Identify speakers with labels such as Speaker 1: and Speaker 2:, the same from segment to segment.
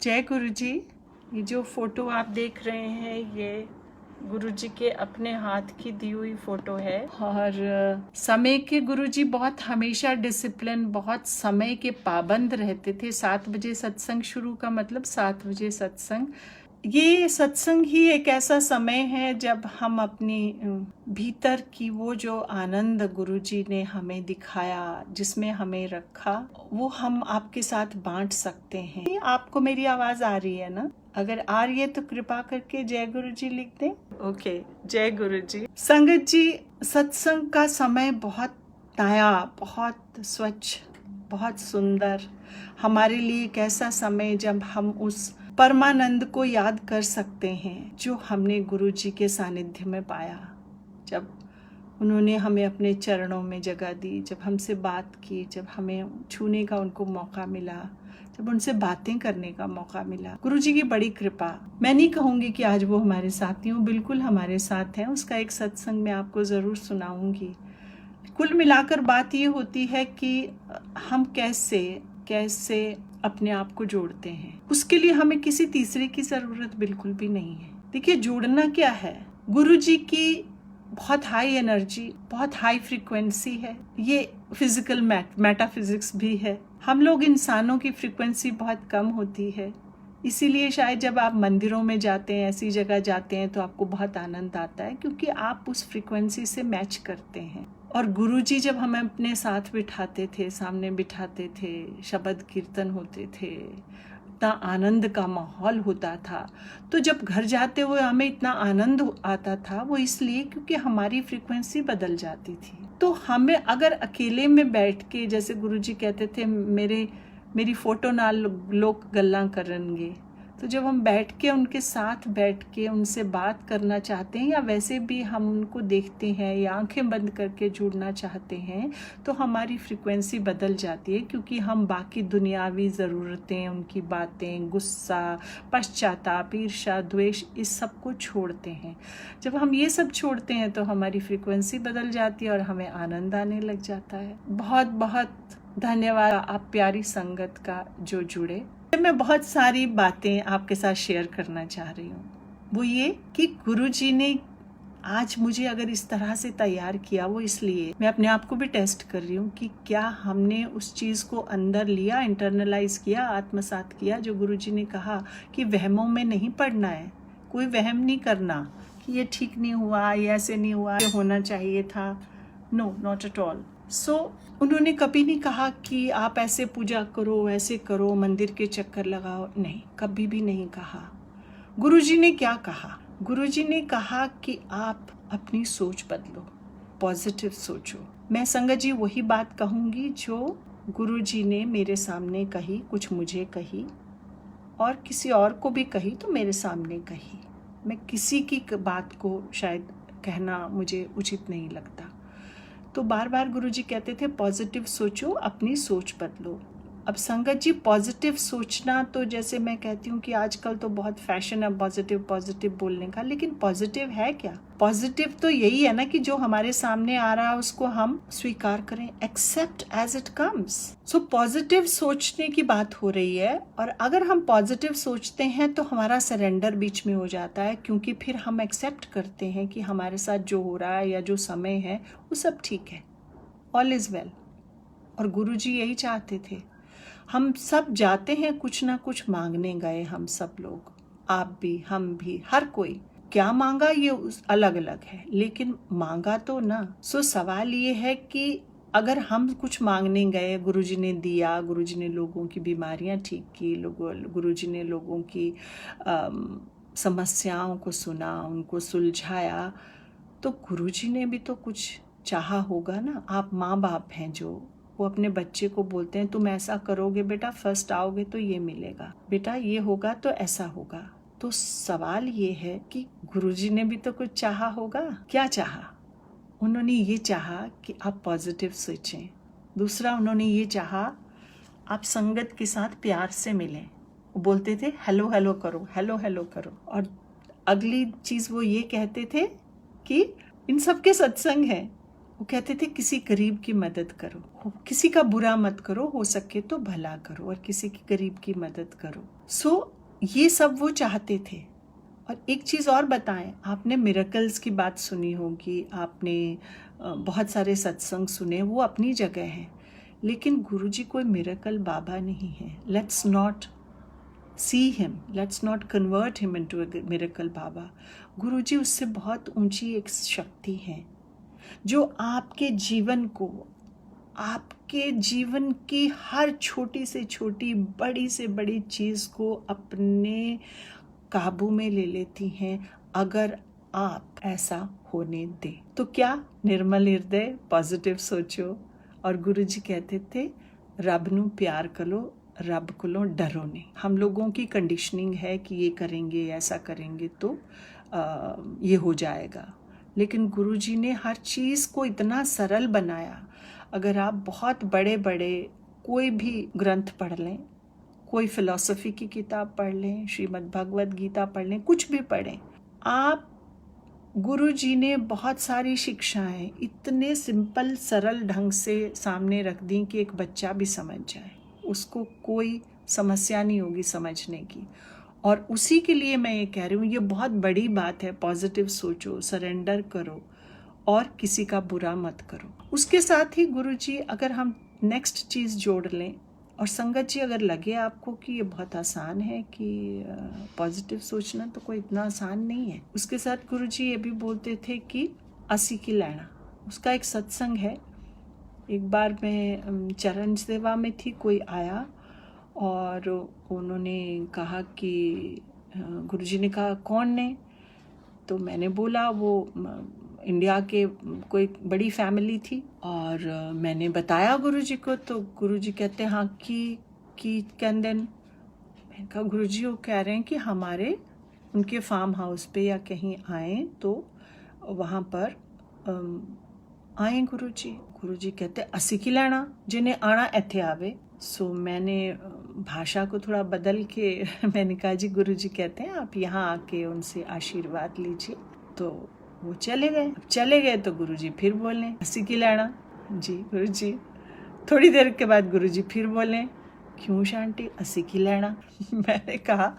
Speaker 1: जय गुरु जी। ये जो फोटो आप देख रहे हैं ये गुरु जी के अपने हाथ की दी हुई फोटो है। और समय के गुरु जी बहुत हमेशा डिसिप्लिन, बहुत समय के पाबंद रहते थे। 7 बजे सत्संग शुरू का मतलब 7 बजे सत्संग। ये सत्संग ही एक ऐसा समय है जब हम अपनी भीतर की वो जो आनंद गुरुजी ने हमें दिखाया, जिसमें हमें रखा, वो हम आपके साथ बांट सकते हैं। आपको मेरी आवाज आ रही है ना? अगर आ रही है तो कृपा करके जय गुरु जी लिख दें। ओके, जय गुरु जी। संगत जी, सत्संग का समय बहुत नया, बहुत स्वच्छ, बहुत सुंदर, हमारे लिए एक ऐसा समय जब हम उस परमानंद को याद कर सकते हैं जो हमने गुरु जी के सानिध्य में पाया, जब उन्होंने हमें अपने चरणों में जगह दी, जब हमसे बात की, जब हमें छूने का उनको मौका मिला, जब उनसे बातें करने का मौका मिला। गुरु जी की बड़ी कृपा। मैं नहीं कहूँगी कि आज वो हमारे साथ नहीं हो, बिल्कुल हमारे साथ हैं। उसका एक सत्संग मैं आपको ज़रूर सुनाऊंगी। कुल मिलाकर बात ये होती है कि हम कैसे अपने आप को जोड़ते हैं। उसके लिए हमें किसी तीसरे की जरूरत बिल्कुल भी नहीं है। देखिए, जोड़ना क्या है? गुरु जी की बहुत हाई एनर्जी, बहुत हाई फ्रीक्वेंसी है। ये फिजिकल मेटाफिजिक्स भी है। हम लोग इंसानों की फ्रीक्वेंसी बहुत कम होती है, इसीलिए शायद जब आप मंदिरों में जाते हैं, ऐसी जगह जाते हैं, तो आपको बहुत आनंद आता है, क्योंकि आप उस फ्रीक्वेंसी से मैच करते हैं। और गुरुजी जब हमें अपने साथ बिठाते थे, सामने बिठाते थे, शब्द कीर्तन होते थे, इतना आनंद का माहौल होता था। तो जब घर जाते हुए हमें इतना आनंद आता था, वो इसलिए क्योंकि हमारी फ्रीक्वेंसी बदल जाती थी। तो हमें अगर अकेले में बैठ के, जैसे गुरुजी कहते थे, मेरी फोटो नाल लोग गल्लां करनगे, तो जब हम बैठ के उनके साथ बैठ के उनसे बात करना चाहते हैं, या वैसे भी हम उनको देखते हैं या आंखें बंद करके जुड़ना चाहते हैं, तो हमारी फ्रीक्वेंसी बदल जाती है, क्योंकि हम बाकी दुनियावी ज़रूरतें, उनकी बातें, गुस्सा, पश्चाताप, ईर्ष्या, द्वेष, इस सब को छोड़ते हैं। जब हम ये सब छोड़ते हैं तो हमारी फ्रीक्वेंसी बदल जाती है और हमें आनंद आने लग जाता है। बहुत बहुत धन्यवाद आप प्यारी संगत का जो जुड़े। मैं बहुत सारी बातें आपके साथ शेयर करना चाह रही हूँ। वो ये कि गुरुजी ने आज मुझे अगर इस तरह से तैयार किया, वो इसलिए मैं अपने आप को भी टेस्ट कर रही हूँ कि क्या हमने उस चीज़ को अंदर लिया, इंटरनलाइज किया, आत्मसात किया, जो गुरुजी ने कहा कि वहमों में नहीं पड़ना है, कोई वहम नहीं करना कि ये ठीक नहीं हुआ, ये ऐसे नहीं हुआ, ये होना चाहिए था। No, not at all. So उन्होंने कभी नहीं कहा कि आप ऐसे पूजा करो, ऐसे करो, मंदिर के चक्कर लगाओ, नहीं, कभी भी नहीं कहा। गुरुजी ने क्या कहा? गुरुजी ने कहा कि आप अपनी सोच बदलो, पॉजिटिव सोचो। मैं संगत जी वही बात कहूँगी जो गुरुजी ने मेरे सामने कही, कुछ मुझे कही और किसी और को भी कही, तो मेरे सामने कही। मैं किसी की बात को शायद कहना मुझे उचित नहीं लगता। तो बार बार गुरुजी कहते थे पॉजिटिव सोचो, अपनी सोच बदलो। अब संगत जी, पॉजिटिव सोचना तो जैसे मैं कहती हूँ कि आजकल तो बहुत फैशन है पॉजिटिव बोलने का, लेकिन पॉजिटिव है क्या? पॉजिटिव तो यही है ना कि जो हमारे सामने आ रहा है उसको हम स्वीकार करें, accept as it comes. So positive सोचने की बात हो रही है, और अगर हम पॉजिटिव सोचते हैं तो हमारा सरेंडर बीच में हो जाता है, क्योंकि फिर हम एक्सेप्ट करते हैं कि हमारे साथ जो हो रहा है या जो समय है वो सब ठीक है, ऑल इज वेल। और गुरुजी यही चाहते थे। हम सब जाते हैं कुछ ना कुछ मांगने गए, हम सब लोग, आप भी, हम भी, हर कोई। क्या मांगा ये अलग अलग है, लेकिन मांगा तो ना। सो सवाल ये है कि अगर हम कुछ मांगने गए, गुरुजी ने दिया, गुरुजी ने लोगों की बीमारियां ठीक की, गुरुजी ने लोगों की समस्याओं को सुना, उनको सुलझाया, तो गुरुजी ने भी तो कुछ चाहा होगा ना। आप माँ बाप हैं जो, वो अपने बच्चे को बोलते हैं तुम ऐसा करोगे बेटा, फर्स्ट आओगे तो ये मिलेगा, बेटा ये होगा तो ऐसा होगा। तो सवाल ये है कि गुरुजी ने भी तो कुछ चाहा होगा। क्या चाहा? उन्होंने ये चाहा कि आप पॉजिटिव सोचें। दूसरा, उन्होंने ये चाहा आप संगत के साथ प्यार से मिलें। वो बोलते थे हेलो हेलो करो, हेलो हेलो करो। और अगली चीज वो ये कहते थे कि इन सबके सत्संग है, वो कहते थे किसी गरीब की मदद करो, किसी का बुरा मत करो, हो सके तो भला करो और किसी की गरीब की मदद करो। ये सब वो चाहते थे। और एक चीज़ और बताएं, आपने मिरेकल्स की बात सुनी होगी, आपने बहुत सारे सत्संग सुने, वो अपनी जगह हैं, लेकिन गुरुजी कोई मिरेकल बाबा नहीं है। Let's not see him, let's not convert him into a miracle baba. Guruji उससे बहुत ऊंची एक शक्ति है जो आपके जीवन को, आपके जीवन की हर छोटी से छोटी, बड़ी से बड़ी चीज़ को अपने काबू में ले लेती हैं अगर आप ऐसा होने दें। तो क्या, निर्मल हृदय, पॉजिटिव सोचो। और गुरुजी कहते थे, रब नू प्यार करो, रब कोलों डरो नहीं। हम लोगों की कंडीशनिंग है कि ये करेंगे, ऐसा करेंगे तो ये हो जाएगा, लेकिन गुरुजी ने हर चीज़ को इतना सरल बनाया। अगर आप बहुत बड़े बड़े कोई भी ग्रंथ पढ़ लें, कोई फिलॉसफी की किताब पढ़ लें, श्रीमद् भगवद गीता पढ़ लें, कुछ भी पढ़ें, आप गुरुजी ने बहुत सारी शिक्षाएं इतने सिंपल सरल ढंग से सामने रख दी कि एक बच्चा भी समझ जाए, उसको कोई समस्या नहीं होगी समझने की। और उसी के लिए मैं ये कह रही हूँ, ये बहुत बड़ी बात है, पॉजिटिव सोचो, सरेंडर करो और किसी का बुरा मत करो। उसके साथ ही गुरुजी, अगर हम नेक्स्ट चीज़ जोड़ लें, और संगत जी, अगर लगे आपको कि ये बहुत आसान है कि पॉजिटिव सोचना, तो कोई इतना आसान नहीं है। उसके साथ गुरुजी ये भी बोलते थे कि असी की लैना, उसका एक सत्संग है। एक बार मैं चरण सेवा में थी, कोई आया और उन्होंने कहा कि गुरुजी ने कहा कौन ने, तो मैंने बोला वो इंडिया के कोई बड़ी फैमिली थी, और मैंने बताया गुरुजी को, तो गुरुजी कहते हैं हाँ की कैंदन। मैंने कहा गुरुजी वो कह रहे हैं कि हमारे उनके फार्म हाउस पे या कहीं आए तो वहाँ पर आए गुरुजी। गुरुजी कहते असी की लेना, जिन्हें आना इत्थे आवे। सो मैंने भाषा को थोड़ा बदल के मैंने कहा जी गुरुजी कहते हैं आप यहाँ आके उनसे आशीर्वाद लीजिए। तो वो चले गए तो गुरुजी फिर बोले असी की लेना जी गुरुजी। थोड़ी देर के बाद गुरुजी फिर बोले क्यों शांति असी की लेना। मैंने कहा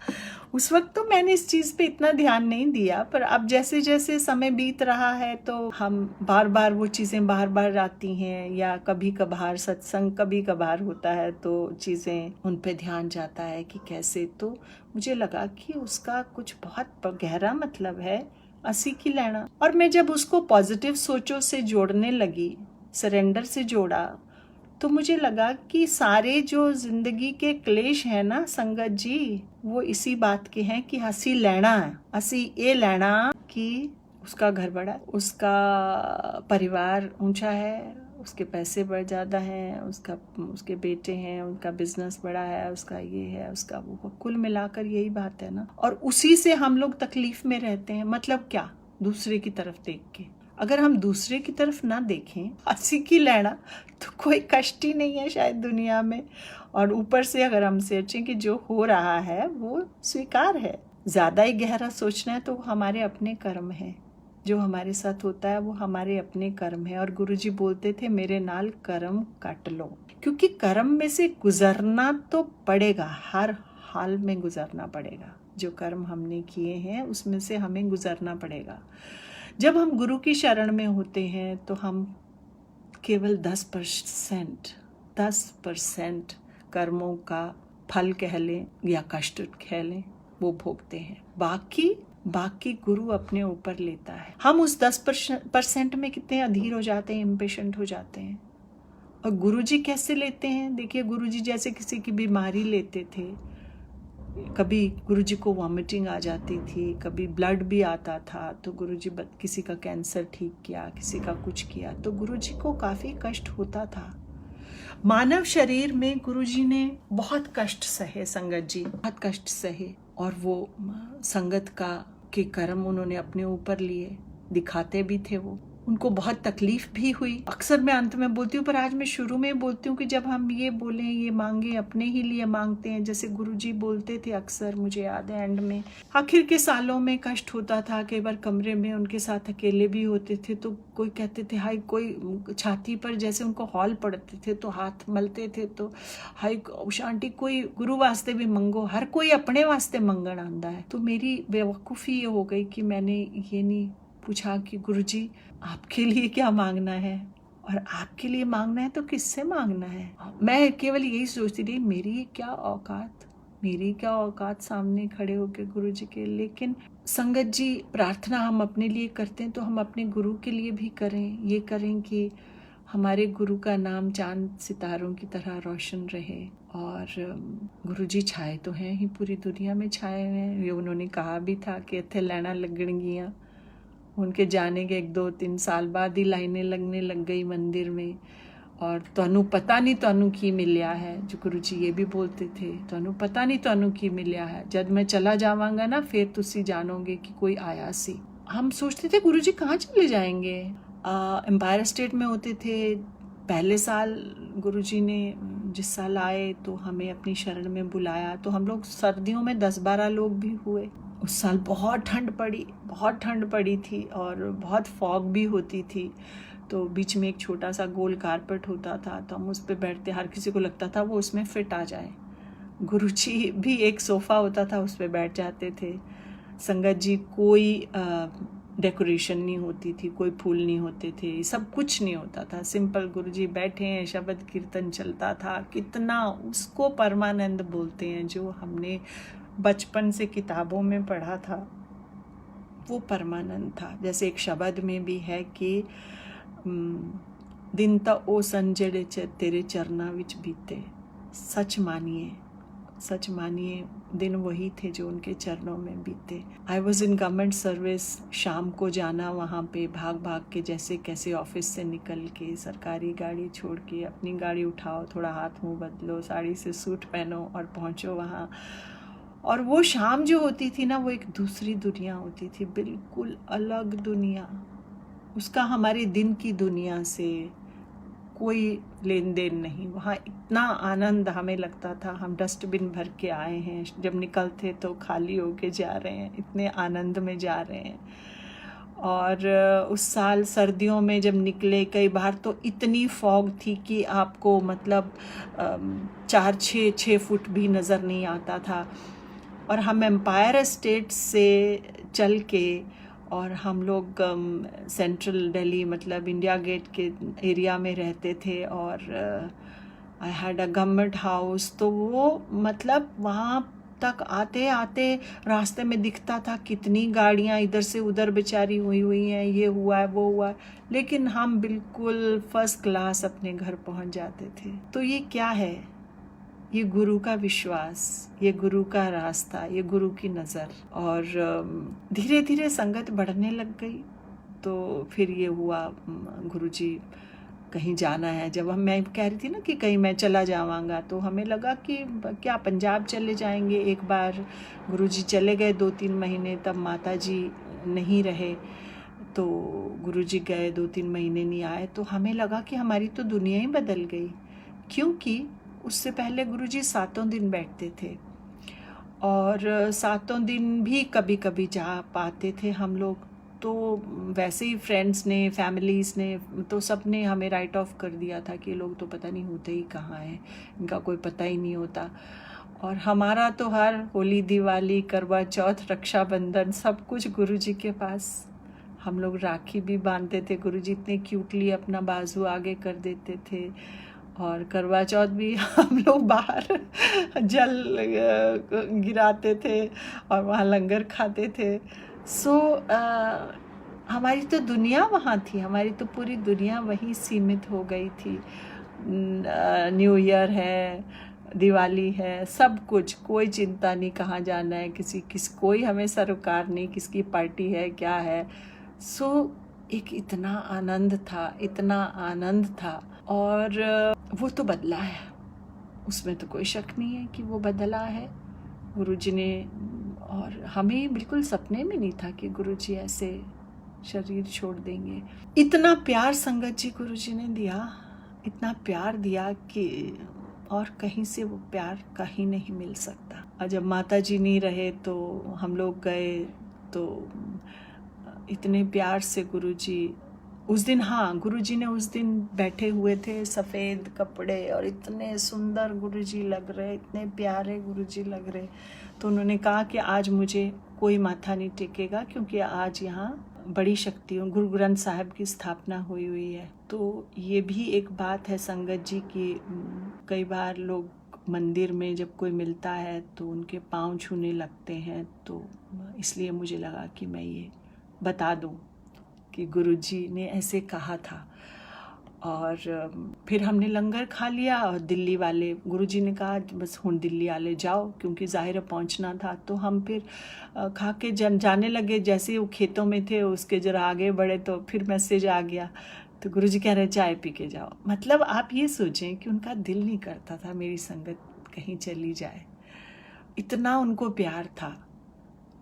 Speaker 1: उस वक्त तो मैंने इस चीज़ पे इतना ध्यान नहीं दिया, पर अब जैसे जैसे समय बीत रहा है तो हम बार बार वो चीज़ें बार आती हैं, या कभी कभार सत्संग कभी कभार होता है तो चीज़ें उन पे ध्यान जाता है कि कैसे। तो मुझे लगा कि उसका कुछ बहुत गहरा मतलब है असी की लेना। और मैं जब उसको पॉजिटिव सोचों से जोड़ने लगी, सरेंडर से जोड़ा, तो मुझे लगा कि सारे जो जिंदगी के क्लेश हैं ना संगत जी, वो इसी बात के हैं कि हंसी लेना है, हंसी ये लेना कि उसका घर बड़ा, उसका परिवार ऊंचा है, उसके पैसे बढ़ ज़्यादा हैं, उसके बेटे हैं, उनका बिजनेस बड़ा है, उसका ये है, उसका वो, कुल मिलाकर यही बात है ना। और उसी से हम लोग तकलीफ में रहते हैं। मतलब क्या, दूसरे की तरफ देख के। अगर हम दूसरे की तरफ ना देखें, हंसी की लेना, तो कोई कष्ट ही नहीं है शायद दुनिया में। और ऊपर से अगर हम सोचें कि जो हो रहा है वो स्वीकार है, ज़्यादा ही गहरा सोचना है तो हमारे अपने कर्म है, जो हमारे साथ होता है वो हमारे अपने कर्म है। और गुरुजी बोलते थे मेरे नाल कर्म काट लो, क्योंकि कर्म में से गुजरना तो पड़ेगा, हर हाल में गुजरना पड़ेगा। जो कर्म हमने किए हैं उसमें से हमें गुजरना पड़ेगा। जब हम गुरु की शरण में होते हैं तो हम केवल 10% कर्मों का फल कह लें या कष्ट कह लें वो भोगते हैं, बाकी गुरु अपने ऊपर लेता है। हम उस 10% में कितने अधीर हो जाते हैं, इम्पेशेंट हो जाते हैं। और गुरुजी कैसे लेते हैं, देखिए गुरुजी जैसे किसी की बीमारी लेते थे, कभी गुरुजी को वॉमिटिंग आ जाती थी, कभी ब्लड भी आता था, तो गुरुजी किसी का कैंसर ठीक किया, किसी का कुछ किया, तो गुरुजी को काफ़ी कष्ट होता था। मानव शरीर में गुरुजी ने बहुत कष्ट सहे, संगत जी बहुत कष्ट सहे, और वो संगत के कर्म उन्होंने अपने ऊपर लिए, दिखाते भी थे वो। उनको बहुत तकलीफ भी हुई। अक्सर मैं अंत में बोलती हूँ, पर आज मैं शुरू में बोलती हूँ कि जब हम ये बोलें, ये मांगे, अपने ही लिए मांगते हैं, जैसे गुरुजी बोलते थे अक्सर, मुझे याद है एंड में आखिर के सालों में कष्ट होता था, कई बार कमरे में उनके साथ अकेले भी होते थे तो कोई कहते थे हाय, कोई छाती पर जैसे उनको हॉल पड़ते थे तो हाथ मलते थे तो हाय उषा आंटी कोई गुरु वास्ते भी मंगो, हर कोई अपने वास्ते मंगण आंदा है। तो मेरी बेवकूफ़ी ये हो गई कि मैंने ये नहीं पूछा कि गुरुजी आपके लिए क्या मांगना है, और आपके लिए मांगना है तो किससे मांगना है। मैं केवल यही सोचती रही, मेरी क्या औकात सामने खड़े होकर गुरुजी के। लेकिन संगत जी, प्रार्थना हम अपने लिए करते हैं तो हम अपने गुरु के लिए भी करें। ये करें कि हमारे गुरु का नाम चांद सितारों की तरह रोशन रहे। और गुरुजी छाए तो हैं ही, पूरी दुनिया में छाए हुए हैं। ये उन्होंने कहा भी था कि इत्थे लैना लगणगियां। उनके जाने के 1-2-3 साल बाद ही लाइनें लगने लग गई मंदिर में। और तुहानू पता नहीं तुहानू की मिलिया है, जो गुरुजी ये भी बोलते थे, तुहानू पता नहीं तुहानू की मिलिया है, जब मैं चला जावांगा ना फिर तुसी जानोगे कि कोई आया सी। हम सोचते थे गुरुजी कहाँ चले जाएंगे। एम्पायर स्टेट में होते थे। पहले साल गुरुजी ने जिस साल आए तो हमें अपनी शरण में बुलाया, तो हम लोग सर्दियों में 10-12 लोग भी हुए। उस साल बहुत ठंड पड़ी थी और बहुत फॉग भी होती थी। तो बीच में एक छोटा सा गोल कारपेट होता था, तो हम उस पर बैठते, हर किसी को लगता था वो उसमें फिट आ जाए। गुरुजी भी एक सोफ़ा होता था, उस पर बैठ जाते थे। संगत जी, कोई डेकोरेशन नहीं होती थी, कोई फूल नहीं होते थे, सब कुछ नहीं होता था, सिंपल गुरुजी बैठे हैं, शब्द कीर्तन चलता था। कितना उसको परमानंद बोलते हैं, जो हमने बचपन से किताबों में पढ़ा था, वो परमानंद था। जैसे एक शब्द में भी है कि दिन ता ओ संजड़े तेरे चरना विच बीते। सच मानिए दिन वही थे जो उनके चरणों में बीते। I was in government service. शाम को जाना वहाँ पे भाग के, जैसे कैसे ऑफिस से निकल के सरकारी गाड़ी छोड़ के अपनी गाड़ी उठाओ, थोड़ा हाथ मुंह बदलो, साड़ी से सूट पहनो और पहुँचो वहाँ। और वो शाम जो होती थी ना, वो एक दूसरी दुनिया होती थी, बिल्कुल अलग दुनिया। उसका हमारे दिन की दुनिया से कोई लेन देन नहीं। वहाँ इतना आनंद हमें लगता था, हम डस्टबिन भर के आए हैं, जब निकलते तो खाली होके जा रहे हैं, इतने आनंद में जा रहे हैं। और उस साल सर्दियों में जब निकले, कई बार तो इतनी फॉग थी कि आपको मतलब 4-6 फुट भी नज़र नहीं आता था। और हम एम्पायर स्टेट से चल के, और हम लोग सेंट्रल दिल्ली मतलब इंडिया गेट के एरिया में रहते थे, और I had a government house. तो वो मतलब वहाँ तक आते आते रास्ते में दिखता था कितनी गाड़ियाँ इधर से उधर बेचारी हुई हैं, ये हुआ है वो हुआ है, लेकिन हम बिल्कुल फर्स्ट क्लास अपने घर पहुँच जाते थे। तो ये क्या है? ये गुरु का विश्वास, ये गुरु का रास्ता, ये गुरु की नज़र। और धीरे धीरे संगत बढ़ने लग गई। तो फिर ये हुआ, गुरुजी कहीं जाना है। जब मैं कह रही थी ना कि कहीं मैं चला जावांगा, तो हमें लगा कि क्या पंजाब चले जाएंगे। एक बार गुरुजी चले गए 2-3 महीने, तब माता जी नहीं रहे, तो गुरुजी गए 2-3 महीने नहीं आए। तो हमें लगा कि हमारी तो दुनिया ही बदल गई, क्योंकि उससे पहले गुरुजी 7 दिन बैठते थे, और 7 दिन भी कभी कभी जा पाते थे हम लोग। तो वैसे ही फ्रेंड्स ने, फैमिलीज़ ने, तो सब ने हमें राइट ऑफ कर दिया था कि लोग तो पता नहीं होते ही कहाँ हैं, इनका कोई पता ही नहीं होता। और हमारा तो हर होली, दिवाली, करवा चौथ, रक्षाबंधन सब कुछ गुरुजी के पास। हम लोग राखी भी बांधते थे, गुरुजी इतने क्यूटली अपना बाजू आगे कर देते थे। और करवा चौथ भी हम लोग बाहर जल गिराते थे और वहाँ लंगर खाते थे। सो हमारी तो दुनिया वहाँ थी, हमारी तो पूरी दुनिया वहीं सीमित हो गई थी। न्यू ईयर है, दिवाली है, सब कुछ, कोई चिंता नहीं कहाँ जाना है, कोई हमें सरोकार नहीं, किसकी पार्टी है क्या है। सो एक इतना आनंद था। और वो तो बदला है, उसमें तो कोई शक नहीं है कि वो बदला है गुरुजी ने। और हमें बिल्कुल सपने में नहीं था कि गुरुजी ऐसे शरीर छोड़ देंगे। इतना प्यार संगत जी गुरु जी ने दिया, इतना प्यार दिया कि और कहीं से वो प्यार कहीं नहीं मिल सकता। और जब माता जी नहीं रहे तो हम लोग गए, तो इतने प्यार से गुरु जी उस दिन, हाँ गुरु जी ने उस दिन बैठे हुए थे, सफ़ेद कपड़े और इतने सुंदर गुरु जी लग रहे, इतने प्यारे गुरु जी लग रहे। तो उन्होंने कहा कि आज मुझे कोई माथा नहीं टेकेगा, क्योंकि आज यहाँ बड़ी शक्तियों गुरु ग्रंथ साहिब की स्थापना हुई है। तो ये भी एक बात है संगत जी की, कई बार लोग मंदिर में जब कोई मिलता है तो उनके पाँव छूने लगते हैं, तो इसलिए मुझे लगा कि मैं ये बता दूं कि गुरुजी ने ऐसे कहा था। और फिर हमने लंगर खा लिया और दिल्ली वाले, गुरुजी ने कहा बस हुण दिल्ली वाले जाओ, क्योंकि ज़ाहिर पहुंचना था। तो हम फिर खा के जाने लगे। जैसे वो खेतों में थे, उसके जरा आगे बढ़े तो फिर मैसेज आ गया, तो गुरुजी कह रहे चाय पी के जाओ। मतलब आप ये सोचें कि उनका दिल नहीं करता था मेरी संगत कहीं चली जाए, इतना उनको प्यार था।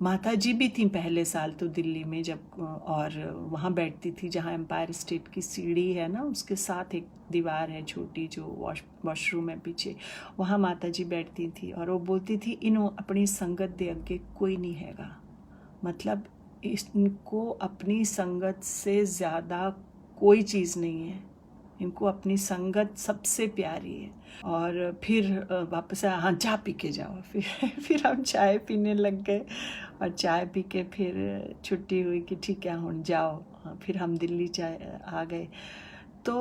Speaker 1: माता जी भी थी पहले साल तो दिल्ली में जब, और वहाँ बैठती थी जहाँ एम्पायर स्टेट की सीढ़ी है ना, उसके साथ एक दीवार है छोटी जो वॉशरूम है पीछे, वहाँ माता जी बैठती थी। और वो बोलती थी इन्हों अपनी संगत दे अगे कोई नहीं हैगा, मतलब इनको अपनी संगत से ज़्यादा कोई चीज़ नहीं है, इनको अपनी संगत सबसे प्यारी है। और फिर वापस आया, हाँ चाय पी के जाओ। फिर हम चाय पीने लग गए और चाय पी के फिर छुट्टी हुई कि ठीक है हुण जाओ। फिर हम दिल्ली आ गए। तो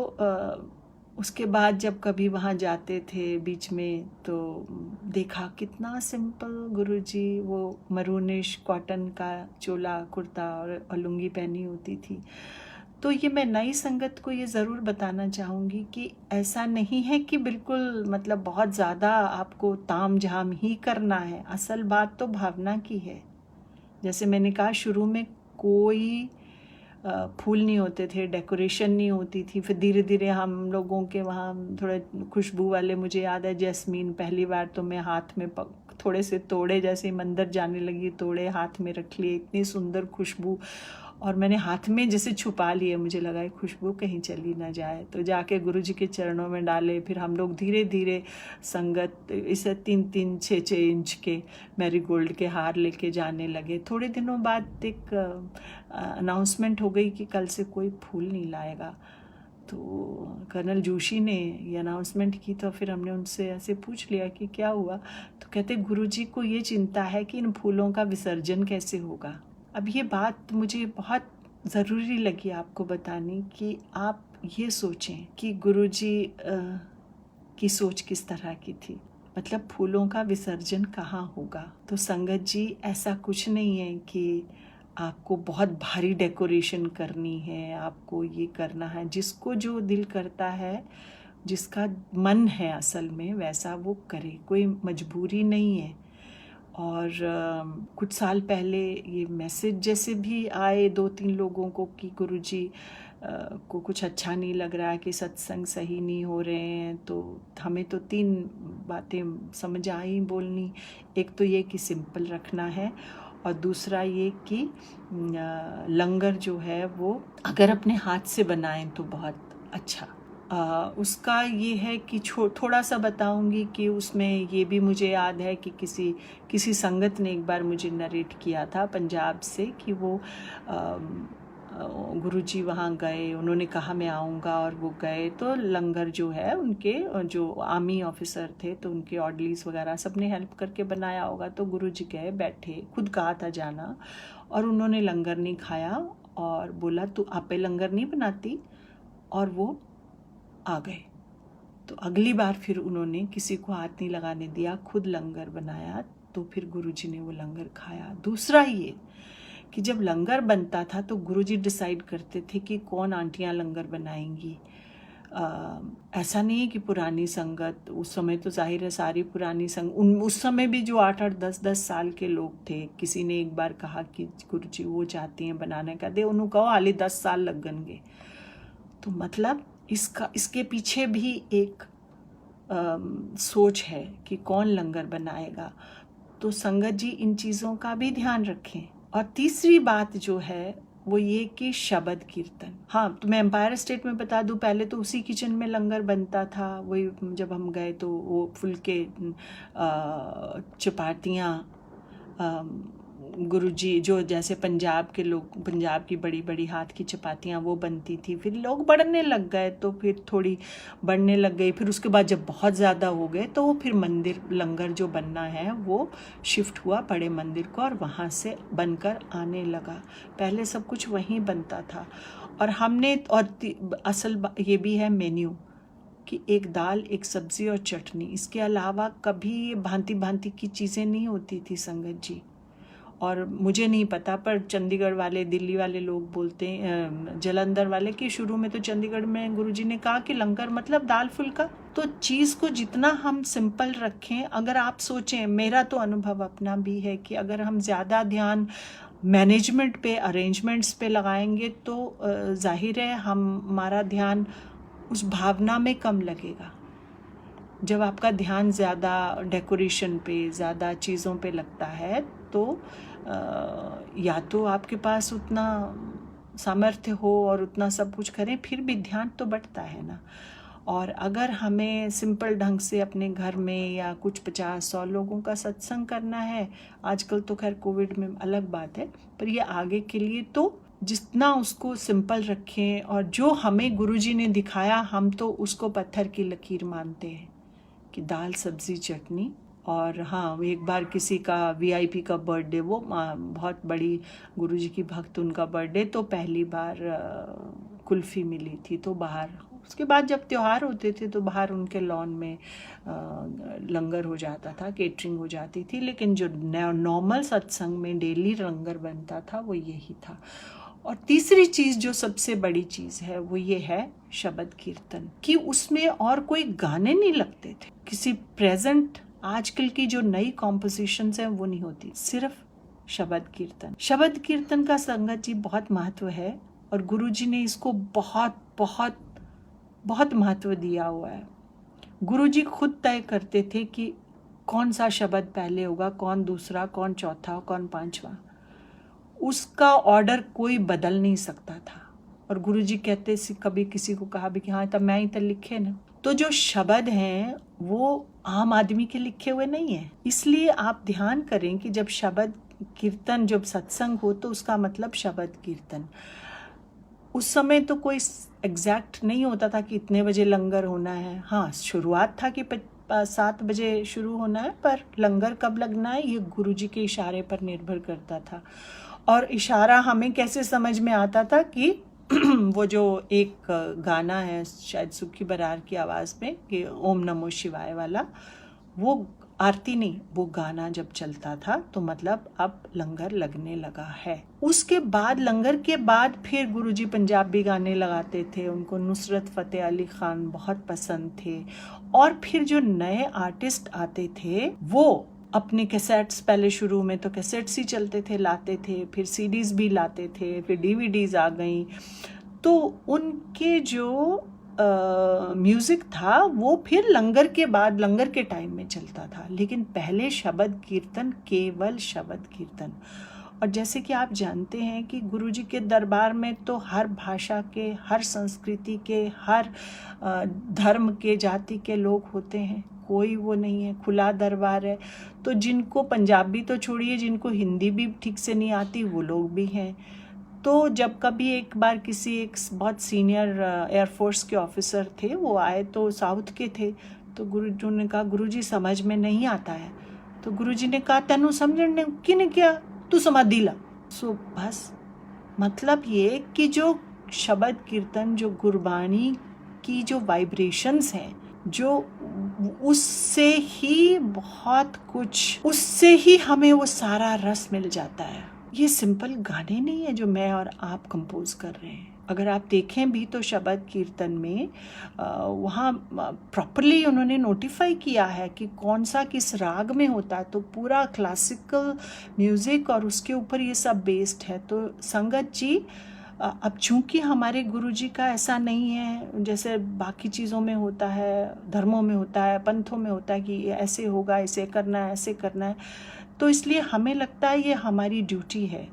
Speaker 1: उसके बाद जब कभी वहाँ जाते थे बीच में तो देखा कितना सिंपल गुरुजी, वो मरूनिश कॉटन का चोला कुर्ता और लुंगी पहनी होती थी। तो ये मैं नई संगत को ये ज़रूर बताना चाहूँगी कि ऐसा नहीं है कि बिल्कुल मतलब बहुत ज़्यादा आपको ताम झाम ही करना है, असल बात तो भावना की है। जैसे मैंने कहा शुरू में कोई फूल नहीं होते थे, डेकोरेशन नहीं होती थी, फिर धीरे धीरे हम लोगों के वहाँ थोड़े खुशबू वाले, मुझे याद है जैस्मीन, पहली बार तो मैं हाथ में थोड़े से तोड़े, जैसे ही मंदिर जाने लगी तोड़े हाथ में रख लिए, इतनी सुंदर खुशबू, और मैंने हाथ में जैसे छुपा लिए, मुझे लगा खुशबू कहीं चली ना जाए, तो जाके गुरुजी के चरणों में डाले। फिर हम लोग धीरे धीरे संगत इसे 3-3, 6-6 इंच के मैरीगोल्ड के हार लेके जाने लगे। थोड़े दिनों बाद एक अनाउंसमेंट हो गई कि कल से कोई फूल नहीं लाएगा। तो कर्नल जोशी ने ये अनाउंसमेंट की, तो फिर हमने उनसे ऐसे पूछ लिया कि क्या हुआ, तो कहते गुरुजी को ये चिंता है कि इन फूलों का विसर्जन कैसे होगा। अब ये बात मुझे बहुत ज़रूरी लगी आपको बतानी कि आप ये सोचें कि गुरुजी की सोच किस तरह की थी, मतलब फूलों का विसर्जन कहाँ होगा। तो संगत जी ऐसा कुछ नहीं है कि आपको बहुत भारी डेकोरेशन करनी है, आपको ये करना है, जिसको जो दिल करता है, जिसका मन है असल में वैसा वो करे, कोई मजबूरी नहीं है। और कुछ साल पहले ये मैसेज जैसे भी आए 2-3 लोगों को कि गुरुजी को कुछ अच्छा नहीं लग रहा है, कि सत्संग सही नहीं हो रहे हैं, तो हमें तो 3 बातें समझ आई बोलनी। एक तो ये कि सिंपल रखना है, और दूसरा ये कि लंगर जो है वो अगर अपने हाथ से बनाएं तो बहुत अच्छा। उसका ये है कि थोड़ा सा बताऊंगी कि उसमें ये भी मुझे याद है कि किसी संगत ने एक बार मुझे नरेट किया था पंजाब से कि वो गुरुजी वहाँ गए, उन्होंने कहा मैं आऊँगा, और वो गए तो लंगर जो है उनके जो आर्मी ऑफिसर थे तो उनके ऑर्डलीज वगैरह सब ने हेल्प करके बनाया होगा। तो गुरुजी गए, बैठे, खुद कहा था जाना, और उन्होंने लंगर नहीं खाया और बोला तू आपे लंगर नहीं बनाती, और वो आ गए। तो अगली बार फिर उन्होंने किसी को हाथ नहीं लगाने दिया, खुद लंगर बनाया, तो फिर गुरुजी ने वो लंगर खाया। दूसरा ये कि जब लंगर बनता था तो गुरुजी डिसाइड करते थे कि कौन आंटियां लंगर बनाएंगी। ऐसा नहीं है कि पुरानी संगत, उस समय तो जाहिर है सारी पुरानी संगत, उस समय भी जो 8-8, 10-10 साल के लोग थे, किसी ने एक बार कहा कि गुरुजी वो चाहती हैं बनाने का, दे उन्होंने कहो हाली 10 साल लगनगे। तो मतलब इसके पीछे भी एक सोच है कि कौन लंगर बनाएगा। तो संगत जी इन चीज़ों का भी ध्यान रखें। और तीसरी बात जो है वो ये कि शब्द कीर्तन। हाँ, तो मैं एम्पायर स्टेट में बता दूं, पहले तो उसी किचन में लंगर बनता था। वही जब हम गए तो वो फुलके चपातियाँ, गुरुजी जो जैसे पंजाब के लोग, पंजाब की बड़ी बड़ी हाथ की चपातियाँ वो बनती थी। फिर लोग बढ़ने लग गए तो फिर थोड़ी बढ़ने लग गई। फिर उसके बाद जब बहुत ज़्यादा हो गए तो वो फिर मंदिर लंगर जो बनना है वो शिफ्ट हुआ बड़े मंदिर को, और वहाँ से बनकर आने लगा। पहले सब कुछ वहीं बनता था। और हमने, और असल ये भी है मेन्यू कि एक दाल, एक सब्ज़ी और चटनी, इसके अलावा कभी भांति भांति की चीज़ें नहीं होती थी संगत जी। और मुझे नहीं पता, पर चंडीगढ़ वाले, दिल्ली वाले लोग बोलते हैं, जलंधर वाले, कि शुरू में तो चंडीगढ़ में गुरुजी ने कहा कि लंगर मतलब दाल फुल्का। तो चीज़ को जितना हम सिंपल रखें, अगर आप सोचें, मेरा तो अनुभव अपना भी है कि अगर हम ज़्यादा ध्यान मैनेजमेंट पे, अरेंजमेंट्स पे लगाएंगे तो जाहिर है हमारा ध्यान उस भावना में कम लगेगा। जब आपका ध्यान ज़्यादा डेकोरेशन पे, ज़्यादा चीज़ों पे लगता है तो या तो आपके पास उतना सामर्थ्य हो और उतना सब कुछ करें, फिर भी ध्यान तो बढ़ता है ना। और अगर हमें सिंपल ढंग से अपने घर में या कुछ 50-100 लोगों का सत्संग करना है, आजकल तो खैर कोविड में अलग बात है, पर ये आगे के लिए तो जितना उसको सिंपल रखें। और जो हमें गुरुजी ने दिखाया, हम तो उसको पत्थर की लकीर मानते हैं कि दाल सब्ज़ी चटनी। और हाँ, एक बार किसी का VIP का बर्थडे, वो बहुत बड़ी गुरुजी की भक्त, उनका बर्थडे, तो पहली बार कुल्फ़ी मिली थी तो बाहर। उसके बाद जब त्यौहार होते थे तो बाहर उनके लॉन में लंगर हो जाता था, केटरिंग हो जाती थी। लेकिन जो नॉर्मल सत्संग में डेली लंगर बनता था वो यही था। और तीसरी चीज़ जो सबसे बड़ी चीज़ है वो ये है शब्द कीर्तन, कि उसमें और कोई गाने नहीं लगते थे। किसी प्रेजेंट आजकल की जो नई कॉम्पोजिशंस हैं वो नहीं होती, सिर्फ शब्द कीर्तन। शब्द कीर्तन का संगत जी बहुत महत्व है, और गुरुजी ने इसको बहुत बहुत बहुत महत्व दिया हुआ है। गुरुजी खुद तय करते थे कि कौन सा शब्द पहले होगा, कौन दूसरा, कौन चौथा, कौन पांचवा। उसका ऑर्डर कोई बदल नहीं सकता था। और गुरुजी कहते, कभी किसी को कहा भी कि हाँ तब मैं ही तो लिखे ना। तो जो शब्द हैं वो आम आदमी के लिखे हुए नहीं है। इसलिए आप ध्यान करें कि जब शब्द कीर्तन, जब सत्संग हो तो उसका मतलब शब्द कीर्तन। उस समय तो कोई एग्जैक्ट नहीं होता था कि इतने बजे लंगर होना है। हाँ, शुरुआत था कि 7 बजे शुरू होना है, पर लंगर कब लगना है ये गुरुजी के इशारे पर निर्भर करता था। और इशारा हमें कैसे समझ में आता था कि वो जो एक गाना है शायद सुखी बरार की आवाज़ में कि ओम नमो शिवाय वाला, वो आरती नहीं, वो गाना जब चलता था तो मतलब अब लंगर लगने लगा है। उसके बाद, लंगर के बाद फिर गुरुजी पंजाबी गाने लगाते थे। उनको नुसरत फ़तेह अली खान बहुत पसंद थे। और फिर जो नए आर्टिस्ट आते थे वो अपने कैसेट्स, पहले शुरू में तो कैसेट्स ही चलते थे, लाते थे, फिर CDs भी लाते थे, फिर DVDs आ गई। तो उनके जो म्यूज़िक था वो फिर लंगर के बाद, लंगर के टाइम में चलता था। लेकिन पहले शब्द कीर्तन, केवल शब्द कीर्तन। और जैसे कि आप जानते हैं कि गुरुजी के दरबार में तो हर भाषा के, हर संस्कृति के, हर धर्म के, जाति के लोग होते हैं। कोई वो नहीं है, खुला दरबार है। तो जिनको पंजाबी तो छोड़िए, जिनको हिंदी भी ठीक से नहीं आती वो लोग भी हैं। तो जब कभी एक बार किसी एक बहुत सीनियर एयरफोर्स के ऑफिसर थे, वो आए तो साउथ के थे। तो गुरुजी ने कहा, गुरुजी समझ में नहीं आता है। तो गुरुजी ने कहा, तेनू समझने किने क्या, तू समाधि ला। सो बस मतलब ये कि जो शब्द कीर्तन, जो गुरबाणी की जो वाइब्रेशंस हैं, जो उससे ही बहुत कुछ, उससे ही हमें वो सारा रस मिल जाता है। ये सिंपल गाने नहीं है जो मैं और आप कंपोज कर रहे हैं। अगर आप देखें भी तो शब्द कीर्तन में वहाँ प्रॉपरली उन्होंने नोटिफाई किया है कि कौन सा किस राग में होता है। तो पूरा क्लासिकल म्यूज़िक और उसके ऊपर ये सब बेस्ड है। तो संगत जी, अब चूंकि हमारे गुरुजी का ऐसा नहीं है जैसे बाकी चीज़ों में होता है, धर्मों में होता है, पंथों में होता है कि ऐसे होगा, ऐसे करना है, ऐसे करना है, तो इसलिए हमें लगता है ये हमारी ड्यूटी है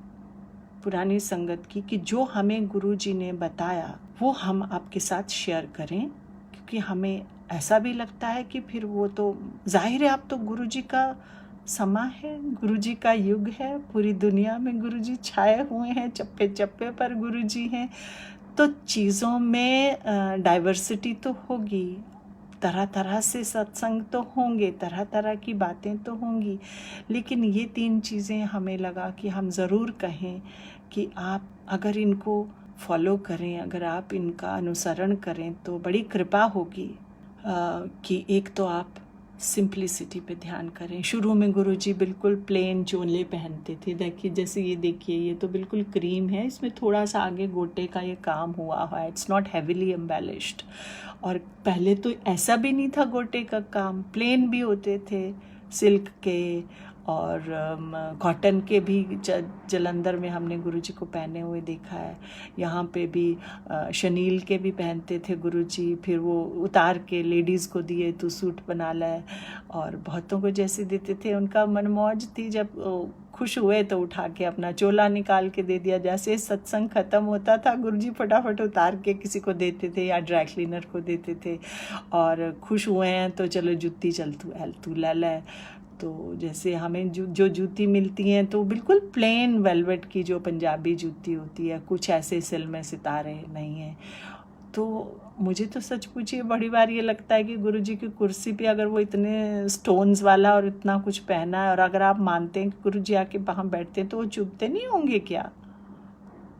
Speaker 1: पुरानी संगत की कि जो हमें गुरुजी ने बताया वो हम आपके साथ शेयर करें, क्योंकि हमें ऐसा भी लगता है कि फिर वो तो जाहिर है, अब तो गुरुजी का समा है, गुरुजी का युग है, पूरी दुनिया में गुरुजी छाए हुए हैं, चप्पे चप्पे पर गुरुजी हैं, तो चीज़ों में डाइवर्सिटी तो होगी, तरह तरह से सत्संग तो होंगे, तरह तरह की बातें तो होंगी, लेकिन ये 3 चीज़ें हमें लगा कि हम ज़रूर कहें कि आप अगर इनको फॉलो करें, अगर आप इनका अनुसरण करें तो बड़ी कृपा होगी। कि एक तो आप सिंप्लिसिटी पे ध्यान करें। शुरू में गुरुजी बिल्कुल प्लेन चोले पहनते थे, देखिए जैसे ये देखिए, ये तो बिल्कुल क्रीम है, इसमें थोड़ा सा आगे गोटे का ये काम हुआ है, इट्स नॉट हैवीली एम्बेलिश्ड। और पहले तो ऐसा भी नहीं था, गोटे का काम प्लेन भी होते थे, सिल्क के और कॉटन के भी जलंधर में हमने गुरुजी को पहने हुए देखा है। यहाँ पे भी शनील के भी पहनते थे गुरुजी, फिर वो उतार के लेडीज़ को दिए, तू सूट बना ले, और बहुतों को जैसे देते थे। उनका मनमौज थी, जब खुश हुए तो उठा के अपना चोला निकाल के दे दिया। जैसे सत्संग ख़त्म होता था गुरुजी फटाफट उतार के किसी को देते थे या ड्राई क्लीनर को देते थे, और खुश हुए हैं तो चलो जूती चल तू ला ले। तो जैसे हमें जो जूती मिलती हैं तो बिल्कुल प्लेन वेलवेट की जो पंजाबी जूती होती है, कुछ ऐसे सिल में सितारे नहीं हैं। तो मुझे तो सच पूछिए बड़ी बार ये लगता है कि गुरुजी की कुर्सी पे अगर वो इतने स्टोन्स वाला और इतना कुछ पहना है, और अगर आप मानते हैं कि गुरुजी आके वहाँ बैठते हैं तो वो चुभते नहीं होंगे क्या?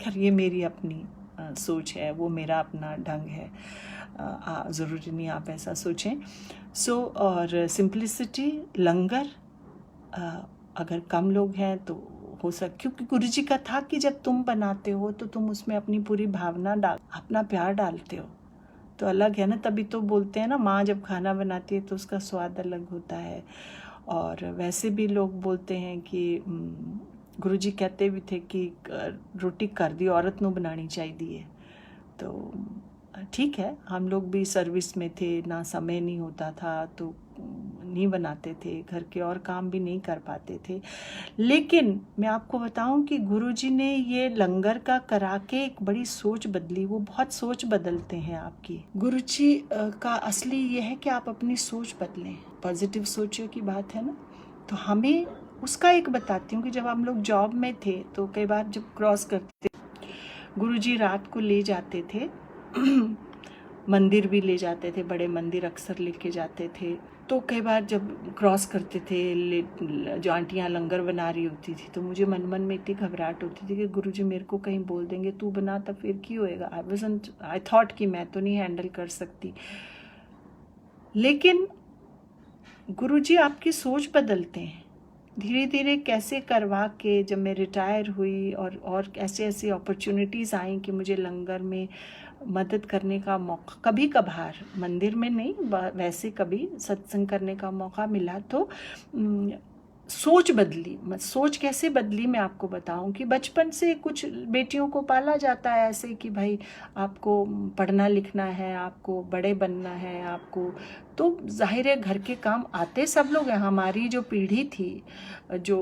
Speaker 1: खैर ये मेरी अपनी सोच है, वो मेरा अपना ढंग है, ज़रूरी नहीं आप ऐसा सोचें। और सिंप्लिसिटी, लंगर, अगर कम लोग हैं तो हो क्योंकि गुरुजी का था कि जब तुम बनाते हो तो तुम उसमें अपनी पूरी भावना अपना प्यार डालते हो, तो अलग है ना। तभी तो बोलते हैं ना, माँ जब खाना बनाती है तो उसका स्वाद अलग होता है। और वैसे भी लोग बोलते हैं कि गुरुजी कहते भी थे कि रोटी घर दी औरत नूं बनानी चाहिए। तो ठीक है, हम लोग भी सर्विस में थे, ना समय नहीं होता था तो नहीं बनाते थे, घर के और काम भी नहीं कर पाते थे। लेकिन मैं आपको बताऊं कि गुरुजी ने ये लंगर का करा के एक बड़ी सोच बदली। वो बहुत सोच बदलते हैं आपकी। गुरुजी का असली ये है कि आप अपनी सोच बदलें, पॉजिटिव सोचियो की बात है ना। तो हमें उसका एक बताती हूँ कि जब हम लोग जॉब में थे तो कई बार जब क्रॉस करते, गुरुजी रात को ले जाते थे मंदिर भी ले जाते थे, बड़े मंदिर अक्सर लेके जाते थे। तो कई बार जब क्रॉस करते थे, जो आंटियाँ लंगर बना रही होती थी, तो मुझे मन में इतनी घबराहट होती थी कि गुरुजी मेरे को कहीं बोल देंगे तू बना, तब फिर क्या होएगा। आई थॉट कि मैं तो नहीं हैंडल कर सकती। लेकिन गुरुजी आपकी सोच बदलते हैं धीरे धीरे। कैसे करवा के जब मैं रिटायर हुई और ऐसे ऐसे अपॉर्चुनिटीज़ आई कि मुझे लंगर में मदद करने का मौका, कभी कभार मंदिर में नहीं, वैसे कभी सत्संग करने का मौका मिला, तो सोच बदली। सोच कैसे बदली मैं आपको बताऊं कि बचपन से कुछ बेटियों को पाला जाता है ऐसे कि भाई आपको पढ़ना लिखना है, आपको बड़े बनना है, आपको तो जाहिर है घर के काम आते सब लोग हैं। हमारी जो पीढ़ी थी जो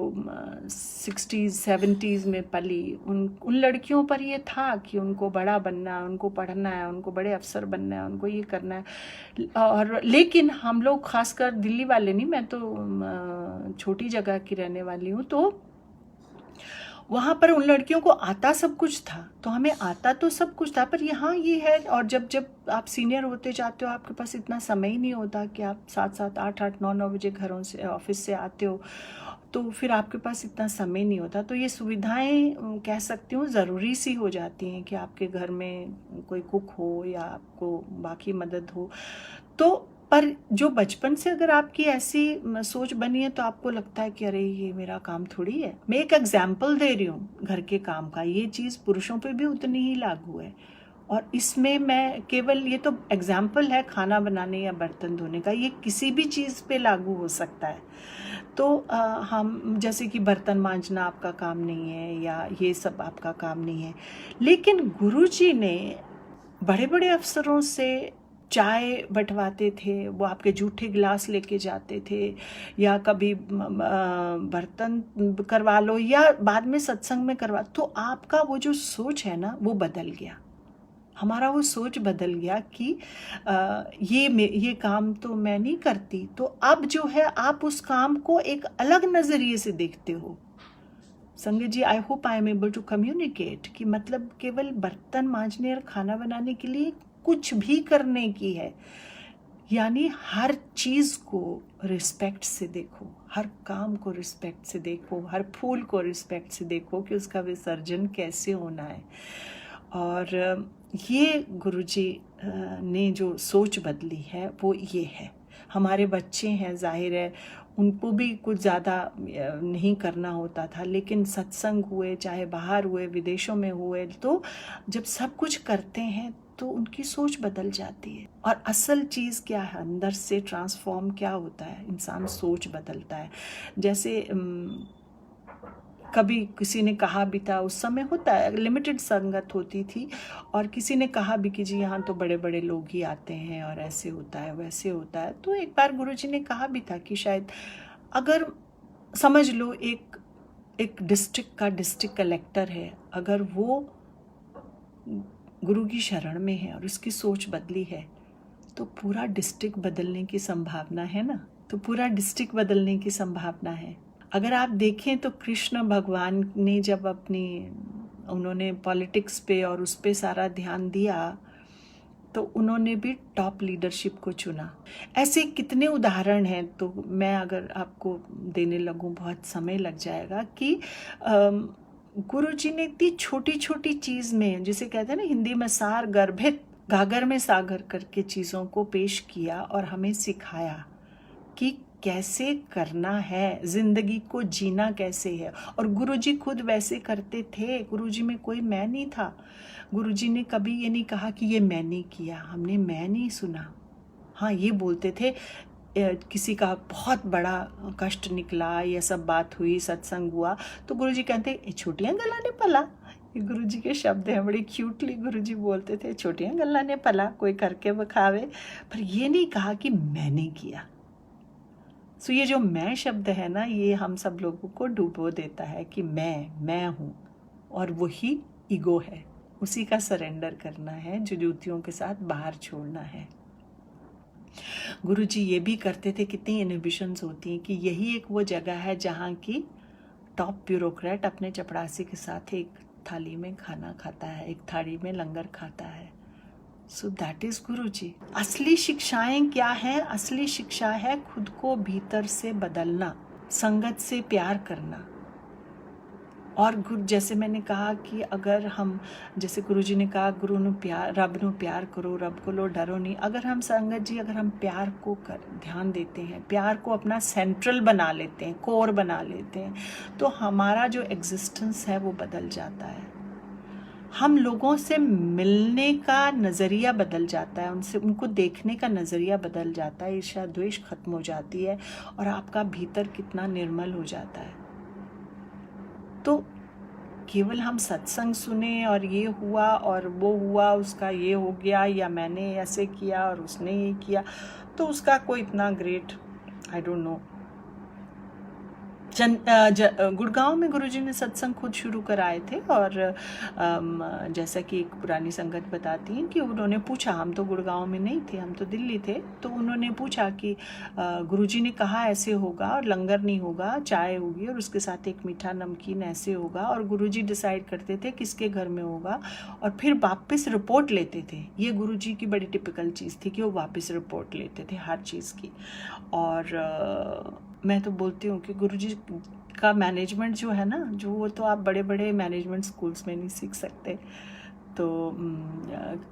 Speaker 1: 60s 70s में पली, उन लड़कियों पर ये था कि उनको बड़ा बनना है, उनको पढ़ना है, उनको बड़े अफसर बनना है, उनको ये करना है। और लेकिन हम लोग खासकर दिल्ली वाले नहीं, मैं तो छोटी जगह की रहने वाली हूँ, तो वहाँ पर उन लड़कियों को आता सब कुछ था, तो हमें आता तो सब कुछ था, पर यहाँ ये है। और जब जब आप सीनियर होते जाते हो आपके पास इतना समय ही नहीं होता कि आप 7-7 8-8 9-9 बजे घरों से ऑफिस से आते हो, तो फिर आपके पास इतना समय नहीं होता। तो ये सुविधाएं कह सकती हूँ ज़रूरी सी हो जाती हैं कि आपके घर में कोई कुक हो या आपको बाकी मदद हो। तो पर जो बचपन से अगर आपकी ऐसी सोच बनी है तो आपको लगता है कि अरे ये मेरा काम थोड़ी है। मैं एक एग्जाम्पल दे रही हूँ घर के काम का, ये चीज़ पुरुषों पे भी उतनी ही लागू है। और इसमें मैं केवल, ये तो एग्जाम्पल है खाना बनाने या बर्तन धोने का, ये किसी भी चीज़ पे लागू हो सकता है। तो हम जैसे कि बर्तन मांजना आपका काम नहीं है या ये सब आपका काम नहीं है, लेकिन गुरुजी ने बड़े बड़े अफसरों से चाय बंटवाते थे, वो आपके जूठे गिलास लेके जाते थे, या कभी बर्तन करवा लो या बाद में सत्संग में करवा, तो आपका वो जो सोच है ना वो बदल गया। हमारा वो सोच बदल गया कि ये काम तो मैं नहीं करती, तो अब जो है आप उस काम को एक अलग नज़रिए से देखते हो। Sangat ji, I hope I am able to communicate कि मतलब केवल बर्तन मांजने और खाना बनाने के लिए कुछ भी करने की है, यानी हर चीज़ को रिस्पेक्ट से देखो, हर काम को रिस्पेक्ट से देखो, हर फूल को रिस्पेक्ट से देखो कि उसका विसर्जन कैसे होना है। और ये गुरुजी ने जो सोच बदली है वो ये है। हमारे बच्चे हैं, जाहिर है उनको भी कुछ ज़्यादा नहीं करना होता था, लेकिन सत्संग हुए, चाहे बाहर हुए, विदेशों में हुए, तो जब सब कुछ करते हैं तो उनकी सोच बदल जाती है। और असल चीज़ क्या है, अंदर से ट्रांसफॉर्म क्या होता है, इंसान सोच बदलता है। जैसे कभी किसी ने कहा भी था, उस समय होता है लिमिटेड संगत होती थी, और किसी ने कहा भी कि जी यहाँ तो बड़े बड़े लोग ही आते हैं और ऐसे होता है वैसे होता है। तो एक बार गुरुजी ने कहा भी था कि शायद अगर समझ लो एक डिस्ट्रिक्ट का डिस्ट्रिक्ट कलेक्टर है, अगर वो गुरु की शरण में है और उसकी सोच बदली है तो पूरा डिस्ट्रिक्ट बदलने की संभावना है ना, तो पूरा डिस्ट्रिक्ट बदलने की संभावना है। अगर आप देखें तो कृष्ण भगवान ने जब उन्होंने पॉलिटिक्स पे और उस पे सारा ध्यान दिया, तो उन्होंने भी टॉप लीडरशिप को चुना। ऐसे कितने उदाहरण हैं, तो मैं अगर आपको देने लगूं बहुत समय लग जाएगा कि गुरुजी ने इतनी छोटी छोटी चीज़ में, जिसे कहते हैं ना हिंदी में सार गर्भित गागर में सागर करके चीज़ों को पेश किया और हमें सिखाया कि कैसे करना है, जिंदगी को जीना कैसे है। और गुरुजी खुद वैसे करते थे, गुरुजी में कोई मैं नहीं था। गुरुजी ने कभी ये नहीं कहा कि ये मैंने किया, हमने मैं नहीं सुना। हाँ, ये बोलते थे किसी का बहुत बड़ा कष्ट निकला, ये सब बात हुई, सत्संग हुआ, तो गुरुजी कहते छोटियाँ गला ने पला। ये गुरुजी के शब्द हैं, बड़े क्यूटली गुरुजी बोलते थे, छोटियाँ गला ने पला, कोई करके बखावे, पर ये नहीं कहा कि मैंने किया। सो ये जो मैं शब्द है ना, ये हम सब लोगों को डुबो देता है कि मैं हूँ, और वही ईगो है, उसी का सरेंडर करना है, जो जूतियों के साथ बाहर छोड़ना है। गुरुजी ये भी करते थे, कितनी इनहिबिशंस होती हैं कि यही एक वो जगह है जहाँ की टॉप ब्यूरोक्रेट अपने चपरासी के साथ एक थाली में खाना खाता है, एक थाली में लंगर खाता है। सो दैट इज गुरुजी। असली शिक्षाएं क्या है? असली शिक्षा है खुद को भीतर से बदलना, संगत से प्यार करना। और गुरु, जैसे मैंने कहा कि अगर हम, जैसे गुरुजी ने कहा गुरु नु प्यार, रब नु प्यार करो, रब को लो डरो नहीं। अगर हम संगत जी, अगर हम प्यार को ध्यान देते हैं, प्यार को अपना सेंट्रल बना लेते हैं, कोर बना लेते हैं, तो हमारा जो एग्जिस्टेंस है वो बदल जाता है। हम लोगों से मिलने का नज़रिया बदल जाता है, उनको देखने का नज़रिया बदल जाता है, ईर्ष्या द्वेष खत्म हो जाती है, और आपका भीतर कितना निर्मल हो जाता है। तो केवल हम सत्संग सुने और ये हुआ और वो हुआ, उसका ये हो गया, या मैंने ऐसे किया और उसने ये किया, तो उसका कोई इतना great I don't know. Gurgaon में गुरुजी ने सत्संग खुद शुरू कराए थे, और जैसा कि एक पुरानी संगत बताती हैं कि उन्होंने पूछा, हम तो गुड़गांव में नहीं थे, हम तो दिल्ली थे, तो उन्होंने पूछा कि गुरुजी ने कहा ऐसे होगा और लंगर नहीं होगा, चाय होगी और उसके साथ एक मीठा नमकीन ऐसे होगा, और गुरुजी डिसाइड करते थे किसके घर में होगा, और फिर वापस रिपोर्ट लेते थे। ये गुरुजी की बड़ी टिपिकल चीज़ थी कि वो वापस रिपोर्ट लेते थे हर चीज़ की। और मैं तो बोलती हूँ कि गुरुजी का मैनेजमेंट जो है ना, जो वो तो आप बड़े बड़े मैनेजमेंट स्कूल्स में नहीं सीख सकते। तो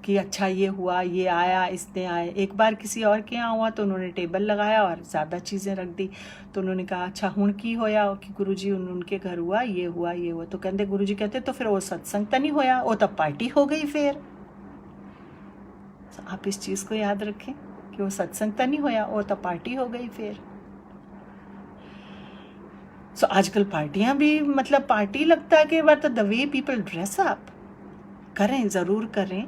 Speaker 1: कि अच्छा ये हुआ, ये आया, इसने आए। एक बार किसी और के यहाँ हुआ तो उन्होंने टेबल लगाया और ज़्यादा चीज़ें रख दी, तो उन्होंने कहा अच्छा हुण की होया कि गुरुजी उनके घर हुआ, ये हुआ, ये हुआ। तो कहते गुरुजी कहते तो फिर वो सत्संग तो नहीं होया, वो तो पार्टी हो गई। फिर आप इस चीज़ को याद रखें कि वो सत्संग तो नहीं होया, वो तो पार्टी हो गई। फिर सो आजकल पार्टियां भी, मतलब पार्टी लगता है कि बार तो the way people dress up, करें ज़रूर करें,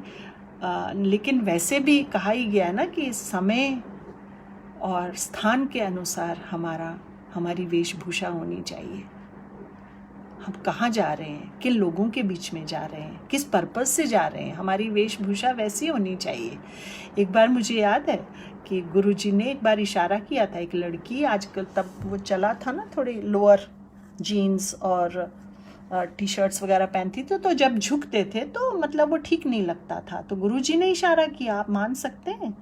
Speaker 1: लेकिन वैसे भी कहा ही गया ना कि समय और स्थान के अनुसार हमारी वेशभूषा होनी चाहिए। हम कहाँ जा रहे हैं, किन लोगों के बीच में जा रहे हैं, किस पर्पस से जा रहे हैं, हमारी वेशभूषा वैसी होनी चाहिए। एक बार मुझे याद है कि गुरुजी ने एक बार इशारा किया था, एक लड़की, आजकल तब वो चला था ना थोड़ी लोअर जीन्स और टी शर्ट्स वगैरह पहनती थी, तो जब झुकते थे तो मतलब वो ठीक नहीं लगता था। तो गुरुजी ने इशारा किया, आप मान सकते हैं,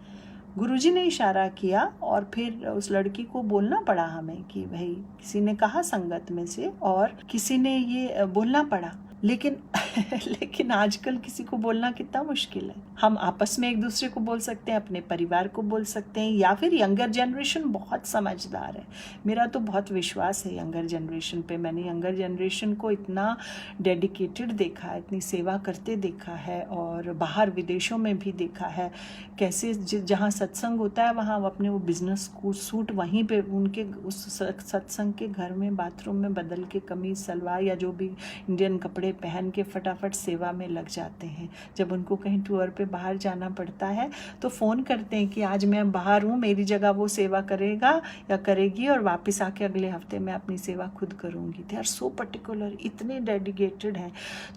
Speaker 1: गुरुजी ने इशारा किया और फिर उस लड़की को बोलना पड़ा हमें कि भाई किसी ने कहा संगत में से और किसी ने ये बोलना पड़ा। लेकिन आजकल किसी को बोलना कितना मुश्किल है। हम आपस में एक दूसरे को बोल सकते हैं, अपने परिवार को बोल सकते हैं, या फिर यंगर जनरेशन बहुत समझदार है। मेरा तो बहुत विश्वास है यंगर जनरेशन पे। मैंने यंगर जनरेशन को इतना डेडिकेटेड देखा है, इतनी सेवा करते देखा है, और बाहर विदेशों में भी देखा है कैसे जहाँ सत्संग होता है वहाँ अपने वो बिजनेस सूट वहीं पे उनके उस सत्संग के घर में बाथरूम में बदल के कमीज सलवार या जो भी इंडियन कपड़े पहन के फटाफट सेवा में लग जाते हैं। जब उनको कहीं टूर पे बाहर जाना पड़ता है तो फ़ोन करते हैं कि आज मैं बाहर हूँ, मेरी जगह वो सेवा करेगा या करेगी, और वापस आके अगले हफ्ते मैं अपनी सेवा खुद करूँगी। दे आर सो पर्टिकुलर, इतने डेडिकेटेड हैं।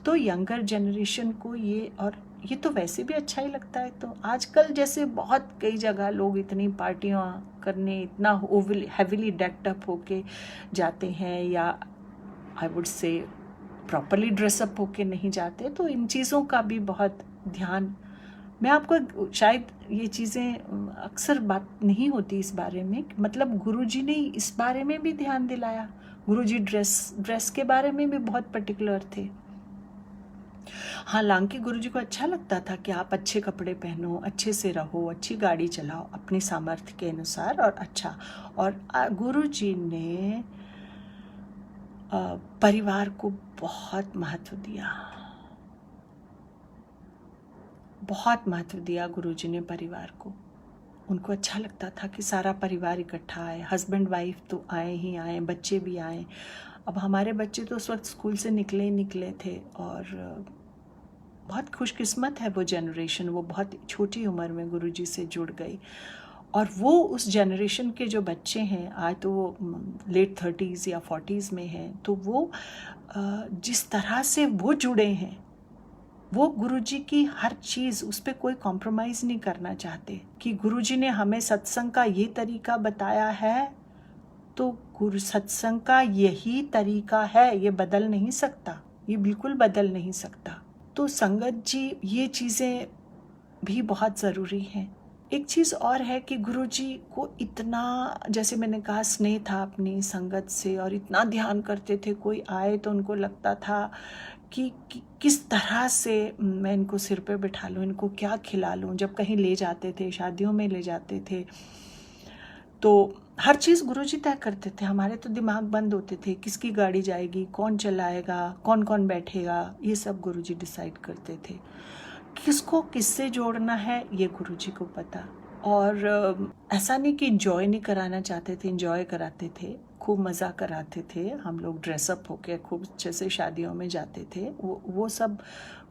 Speaker 1: तो यंगर जनरेशन को ये तो वैसे भी अच्छा ही लगता है। तो आजकल जैसे बहुत कई जगह लोग इतनी पार्टियाँ करने इतना हैविली डेक्ड अप होके जाते हैं, या I would say properly dress up होके नहीं जाते, तो इन चीज़ों का भी बहुत ध्यान, मैं आपको शायद ये चीज़ें अक्सर बात नहीं होती इस बारे में, मतलब गुरुजी ने इस बारे में भी ध्यान दिलाया। गुरुजी ड्रेस के बारे में भी बहुत पर्टिकुलर थे। हालांकि गुरुजी को अच्छा लगता था कि आप अच्छे कपड़े पहनो, अच्छे से रहो, अच्छी गाड़ी चलाओ अपनी सामर्थ्य के अनुसार और अच्छा। और गुरुजी ने परिवार को बहुत महत्व दिया, बहुत महत्व दिया गुरुजी ने परिवार को। उनको अच्छा लगता था कि सारा परिवार इकट्ठा आए, हस्बैंड वाइफ तो आए ही आए, बच्चे भी आए। अब हमारे बच्चे तो उस वक्त स्कूल से निकले थे, और बहुत खुशकिस्मत है वो जनरेशन, वो बहुत छोटी उम्र में गुरुजी से जुड़ गई। और वो उस जनरेशन के जो बच्चे हैं आज तो वो लेट 30s या 40s में हैं, तो वो जिस तरह से वो जुड़े हैं, वो गुरुजी की हर चीज़ उस पर कोई कॉम्प्रोमाइज़ नहीं करना चाहते कि गुरुजी ने हमें सत्संग का ये तरीका बताया है तो गुरु सत्संग का यही तरीका है, ये बदल नहीं सकता, ये बिल्कुल बदल नहीं सकता। तो संगत जी ये चीज़ें भी बहुत ज़रूरी हैं। एक चीज़ और है कि गुरुजी को इतना, जैसे मैंने कहा, स्नेह था अपनी संगत से, और इतना ध्यान करते थे, कोई आए तो उनको लगता था कि किस तरह से मैं इनको सिर पे बिठा लूँ, इनको क्या खिला लूँ। जब कहीं ले जाते थे, शादियों में ले जाते थे, तो हर चीज़ गुरुजी तय करते थे। हमारे तो दिमाग बंद होते थे, किसकी गाड़ी जाएगी, कौन चलाएगा, कौन कौन बैठेगा, ये सब गुरुजी डिसाइड करते थे। किसको किससे जोड़ना है ये गुरुजी को पता। और ऐसा नहीं कि इंजॉय नहीं कराना चाहते थे, इंजॉय कराते थे, खूब मज़ा कराते थे। हम लोग ड्रेसअप होके खूब अच्छे से शादियों में जाते थे। वो सब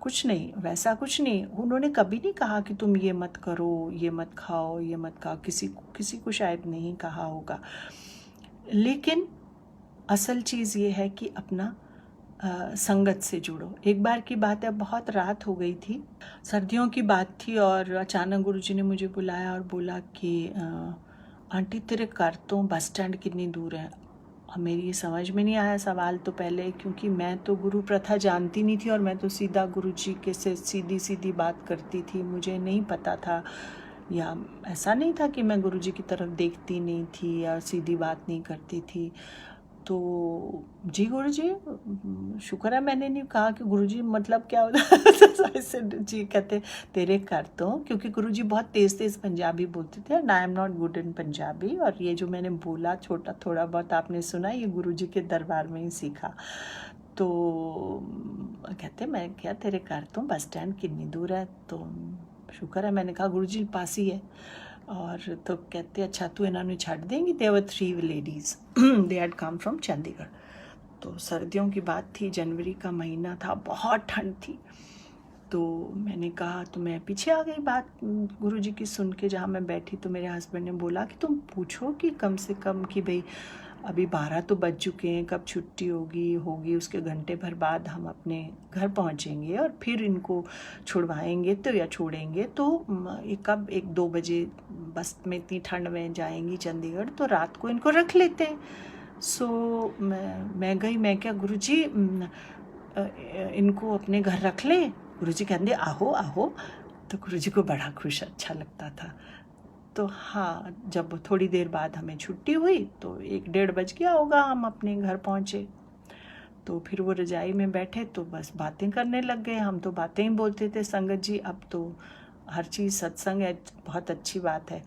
Speaker 1: कुछ नहीं, वैसा कुछ नहीं। उन्होंने कभी नहीं कहा कि तुम ये मत करो, ये मत खाओ, ये मत खाओ। किसी को शायद नहीं कहा होगा, लेकिन असल चीज़ ये है कि अपना संगत से जुड़ो। एक बार की बात है, बहुत रात हो गई थी, सर्दियों की बात थी, और अचानक गुरुजी ने मुझे बुलाया और बोला कि आंटी तेरे घर तो बस स्टैंड कितनी दूर है। मेरी समझ में नहीं आया सवाल तो पहले, क्योंकि मैं तो गुरु प्रथा जानती नहीं थी, और मैं तो सीधा गुरुजी के से सीधी बात करती थी। मुझे नहीं पता था, या ऐसा नहीं था कि मैं गुरुजी की तरफ देखती नहीं थी या सीधी बात नहीं करती थी। तो जी गुरुजी, शुक्र है मैंने नहीं कहा कि गुरुजी मतलब क्या होता ऐसे जी कहते तेरे कर तो, क्योंकि गुरुजी बहुत तेज़ पंजाबी बोलते थे, and I am not good in Punjabi. और ये जो मैंने बोला थोड़ा बहुत आपने सुना, ये गुरुजी के दरबार में ही सीखा। तो कहते मैं क्या तेरे घर तो बस स्टैंड कितनी दूर है। तो शुक्र है मैंने कहा गुरुजी पास ही है। और तो कहते अच्छा तू इन्होंने छड़ देंगी। दे वर 3 ladies, they had come from Chandigarh. तो सर्दियों की बात थी, जनवरी का महीना था, बहुत ठंड थी। तो मैंने कहा, तो मैं पीछे आ गई बात गुरुजी की सुन के। जहाँ मैं बैठी तो मेरे हस्बैंड ने बोला कि तुम पूछो कि कम से कम कि भाई अभी 12 तो बज चुके हैं, कब छुट्टी होगी उसके घंटे भर बाद हम अपने घर पहुंचेंगे और फिर इनको छुड़वाएंगे तो या छोड़ेंगे तो कब 1-2 बजे बस में इतनी ठंड में जाएंगी चंडीगढ़, तो रात को इनको रख लेते हैं। सो मैं गई, मैं क्या गुरुजी इनको अपने घर रख ले। गुरुजी कहते आहो आहो, तो गुरुजी को बड़ा खुश अच्छा लगता था। तो हाँ, जब थोड़ी देर बाद हमें छुट्टी हुई तो 1-1:30 बज गया होगा, हम अपने घर पहुँचे। तो फिर वो रजाई में बैठे तो बस बातें करने लग गए। हम तो बातें ही बोलते थे, संगत जी अब तो हर चीज़ सत्संग है, बहुत अच्छी बात है।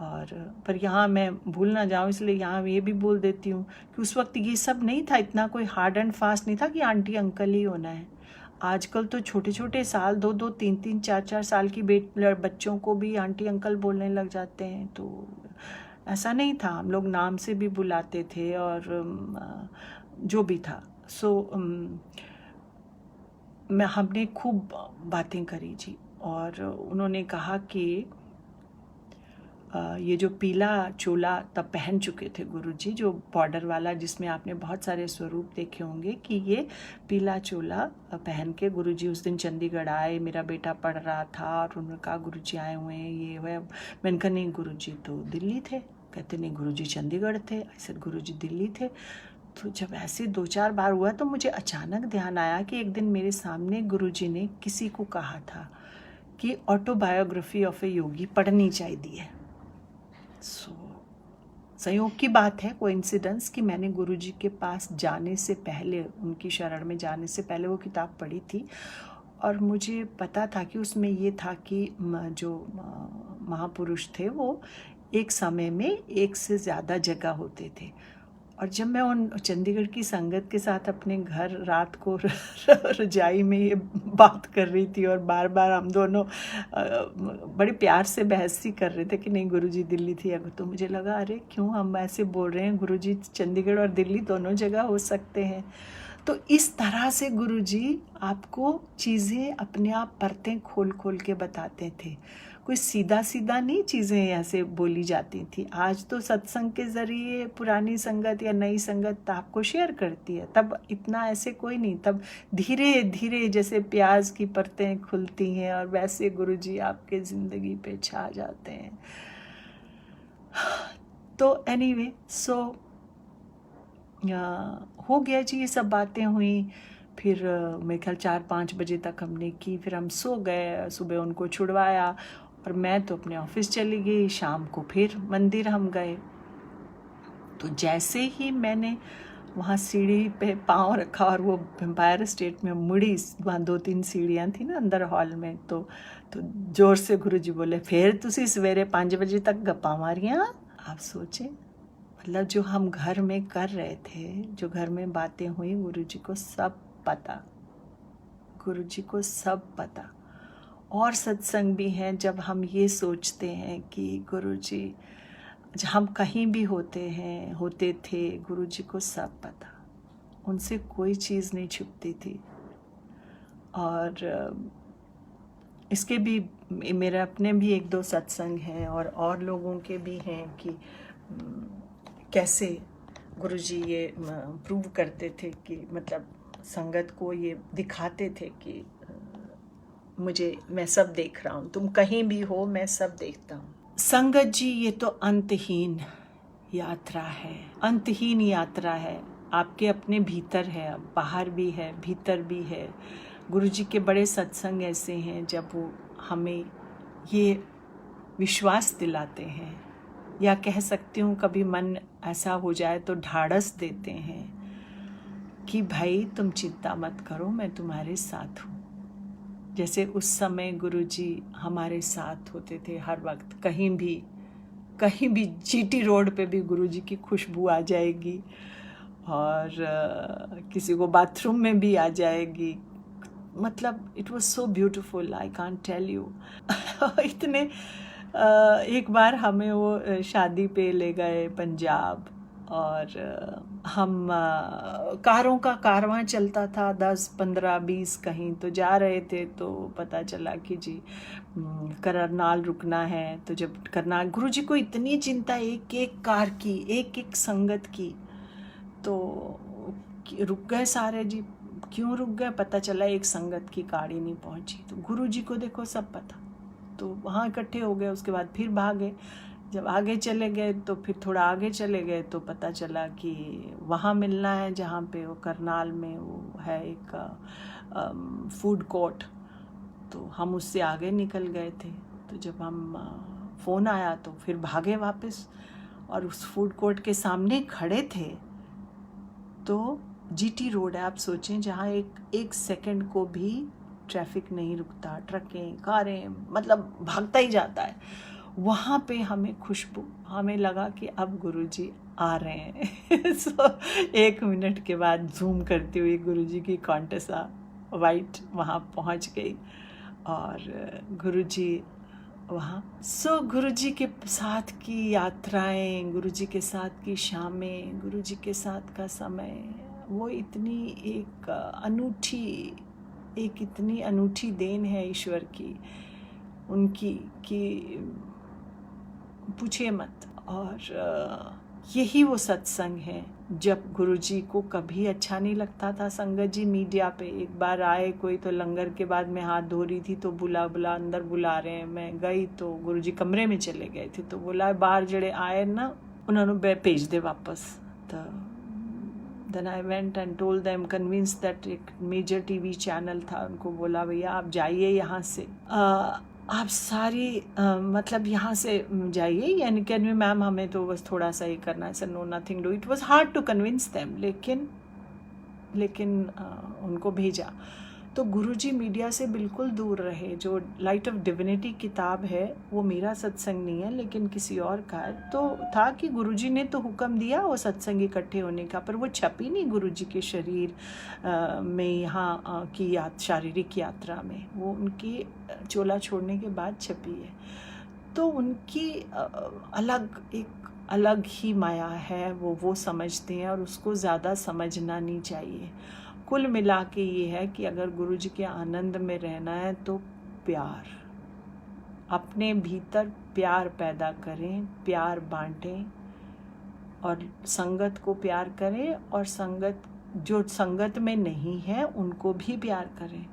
Speaker 1: और पर यहाँ मैं भूल ना जाऊँ इसलिए यहाँ ये भी बोल देती हूँ कि उस वक्त ये सब नहीं था, इतना कोई हार्ड एंड फास्ट नहीं था कि आंटी अंकल ही होना है। आजकल तो छोटे छोटे साल 2-2, 3-3, 4-4 साल की बच्चों को भी आंटी अंकल बोलने लग जाते हैं। तो ऐसा नहीं था, हम लोग नाम से भी बुलाते थे और जो भी था। सो हमने खूब बातें करी जी। और उन्होंने कहा कि ये जो पीला चोला तब पहन चुके थे गुरुजी, जो बॉर्डर वाला जिसमें आपने बहुत सारे स्वरूप देखे होंगे, कि ये पीला चोला पहन के गुरुजी उस दिन चंडीगढ़ आए। मेरा बेटा पढ़ रहा था और उन्होंने कहा गुरुजी आए हुए हैं, ये हुआ। मैंने कहा नहीं गुरुजी तो दिल्ली थे। कहते नहीं गुरुजी चंडीगढ़ थे। ऐसे गुरुजी दिल्ली थे। तो जब ऐसे 2-4 बार हुआ तो मुझे अचानक ध्यान आया कि एक दिन मेरे सामने गुरुजी ने किसी को कहा था कि ऑटोबायोग्राफी ऑफ ए योगी पढ़नी चाहिए। संयोग की बात है, कोइंसिडेंस, कि मैंने गुरुजी के पास जाने से पहले, उनकी शरण में जाने से पहले वो किताब पढ़ी थी और मुझे पता था कि उसमें ये था कि जो महापुरुष थे वो एक समय में एक से ज़्यादा जगह होते थे। और जब मैं उन चंडीगढ़ की संगत के साथ अपने घर रात को रजाई में ये बात कर रही थी और बार बार हम दोनों बड़े प्यार से बहस ही कर रहे थे कि नहीं गुरुजी दिल्ली थी। अगर तो मुझे लगा अरे क्यों हम ऐसे बोल रहे हैं, गुरुजी चंडीगढ़ और दिल्ली दोनों जगह हो सकते हैं। तो इस तरह से गुरुजी आपको चीज़ें अपने आप परतें खोल खोल के बताते थे। कोई सीधा सीधा नहीं चीज़ें ऐसे बोली जाती थी। आज तो सत्संग के ज़रिए पुरानी संगत या नई संगत आपको शेयर करती है, तब इतना ऐसे कोई नहीं। तब धीरे धीरे जैसे प्याज की परतें खुलती हैं और वैसे गुरुजी आपके ज़िंदगी पे छा जाते हैं। तो एनीवे, सो हो गया जी, ये सब बातें हुई। फिर मेरे ख्याल 4-5 बजे तक हमने की, फिर हम सो गए। सुबह उनको छुड़वाया और मैं तो अपने ऑफिस चली गई। शाम को फिर मंदिर हम गए। तो जैसे ही मैंने वहाँ सीढ़ी पे पाँव रखा और वो एम्पायर स्टेट में मुड़ी, वहाँ 2-3 सीढ़ियाँ थी ना अंदर हॉल में, तो जोर से गुरुजी बोले फिर तुसी सवेरे 5 बजे तक गप्पा मारियाँ। आप सोचें, मतलब जो हम घर में कर रहे थे, जो घर में बातें हुई, गुरुजी को सब पता, गुरुजी को सब पता। और सत्संग भी हैं जब हम ये सोचते हैं कि गुरुजी, हम कहीं भी होते थे, गुरुजी को सब पता, उनसे कोई चीज़ नहीं छुपती थी। और इसके भी मेरे अपने भी 1-2 सत्संग हैं और लोगों के भी हैं कि कैसे गुरुजी ये प्रूव करते थे कि मतलब संगत को ये दिखाते थे कि मैं सब देख रहा हूँ, तुम कहीं भी हो मैं सब देखता हूँ। संगत जी, ये तो अंतहीन यात्रा है, अंतहीन यात्रा है। आपके अपने भीतर है, बाहर भी है, भीतर भी है। गुरुजी के बड़े सत्संग ऐसे हैं जब वो हमें ये विश्वास दिलाते हैं, या कह सकती हूँ कभी मन ऐसा हो जाए तो ढाढ़स देते हैं कि भाई तुम चिंता मत करो, मैं तुम्हारे साथ हूँ। जैसे उस समय गुरुजी हमारे साथ होते थे हर वक्त। कहीं भी जीटी रोड पे भी गुरुजी की खुशबू आ जाएगी और किसी को बाथरूम में भी आ जाएगी। मतलब it was so beautiful, I can't tell you. इतने एक बार हमें वो शादी पे ले गए पंजाब, और हम कारों का कारवां चलता था, 10 15 20 कहीं तो जा रहे थे, तो पता चला कि जी करनाल रुकना है। तो जब करनाल, गुरुजी को इतनी चिंता एक एक कार की, एक एक संगत की, तो रुक गए सारे जी। क्यों रुक गए, पता चला एक संगत की गाड़ी नहीं पहुंची। तो गुरुजी को देखो सब पता, तो वहाँ इकट्ठे हो गए। उसके बाद फिर भागे, जब आगे चले गए तो फिर थोड़ा आगे चले गए तो पता चला कि वहाँ मिलना है जहाँ पे वो करनाल में वो है एक फूड कोर्ट। तो हम उससे आगे निकल गए थे। तो जब हम फ़ोन आया तो फिर भागे वापस, और उस फूड कोर्ट के सामने खड़े थे। तो जीटी रोड है, आप सोचें, जहाँ एक सेकंड को भी ट्रैफिक नहीं रुकता, ट्रकें कारें मतलब भागता ही जाता है। वहाँ पे हमें खुशबू, हमें लगा कि अब गुरुजी आ रहे हैं। सो 1 मिनट के बाद जूम करती हुई गुरुजी की कॉन्टेसा वाइट वहाँ पहुँच गई, और गुरुजी वहाँ। सो गुरुजी के साथ की यात्राएं, गुरुजी के साथ की शामें, गुरुजी के साथ का समय, वो इतनी इतनी अनूठी देन है ईश्वर की, उनकी, कि पूछिए मत। और यही वो सत्संग है। जब गुरुजी को कभी अच्छा नहीं लगता था संगत जी मीडिया पे, एक बार आए कोई, तो लंगर के बाद मैं हाथ धो रही थी तो बुला अंदर बुला रहे हैं। मैं गई तो गुरुजी कमरे में चले गए थे, तो बोला बाहर जड़े आए ना उन्होंने भेज दे वापस। तो then I went and told them, convince that एक मेजर टीवी चैनल था, उनको बोला भैया आप जाइए यहाँ से, आप सारी मतलब यहाँ से जाइए, यानी कैन वी मैम हमें तो बस थोड़ा सा ही करना है। Sir no nothing do. It was hard to convince them, लेकिन उनको भेजा। तो गुरुजी मीडिया से बिल्कुल दूर रहे। जो लाइट ऑफ डिविनिटी किताब है वो मेरा सत्संग नहीं है लेकिन किसी और का है। तो था कि गुरुजी ने तो हुक्म दिया वो सत्संग इकट्ठे होने का, पर वो छपी नहीं गुरुजी के शरीर में यहाँ की शारीरिक यात्रा में, वो उनकी चोला छोड़ने के बाद छपी है। तो उनकी एक अलग ही माया है, वो समझते हैं और उसको ज़्यादा समझना नहीं चाहिए। कुल मिला के ये है कि अगर गुरुजी के आनंद में रहना है तो प्यार, अपने भीतर प्यार पैदा करें, प्यार बांटें और संगत को प्यार करें, और जो संगत में नहीं है उनको भी प्यार करें।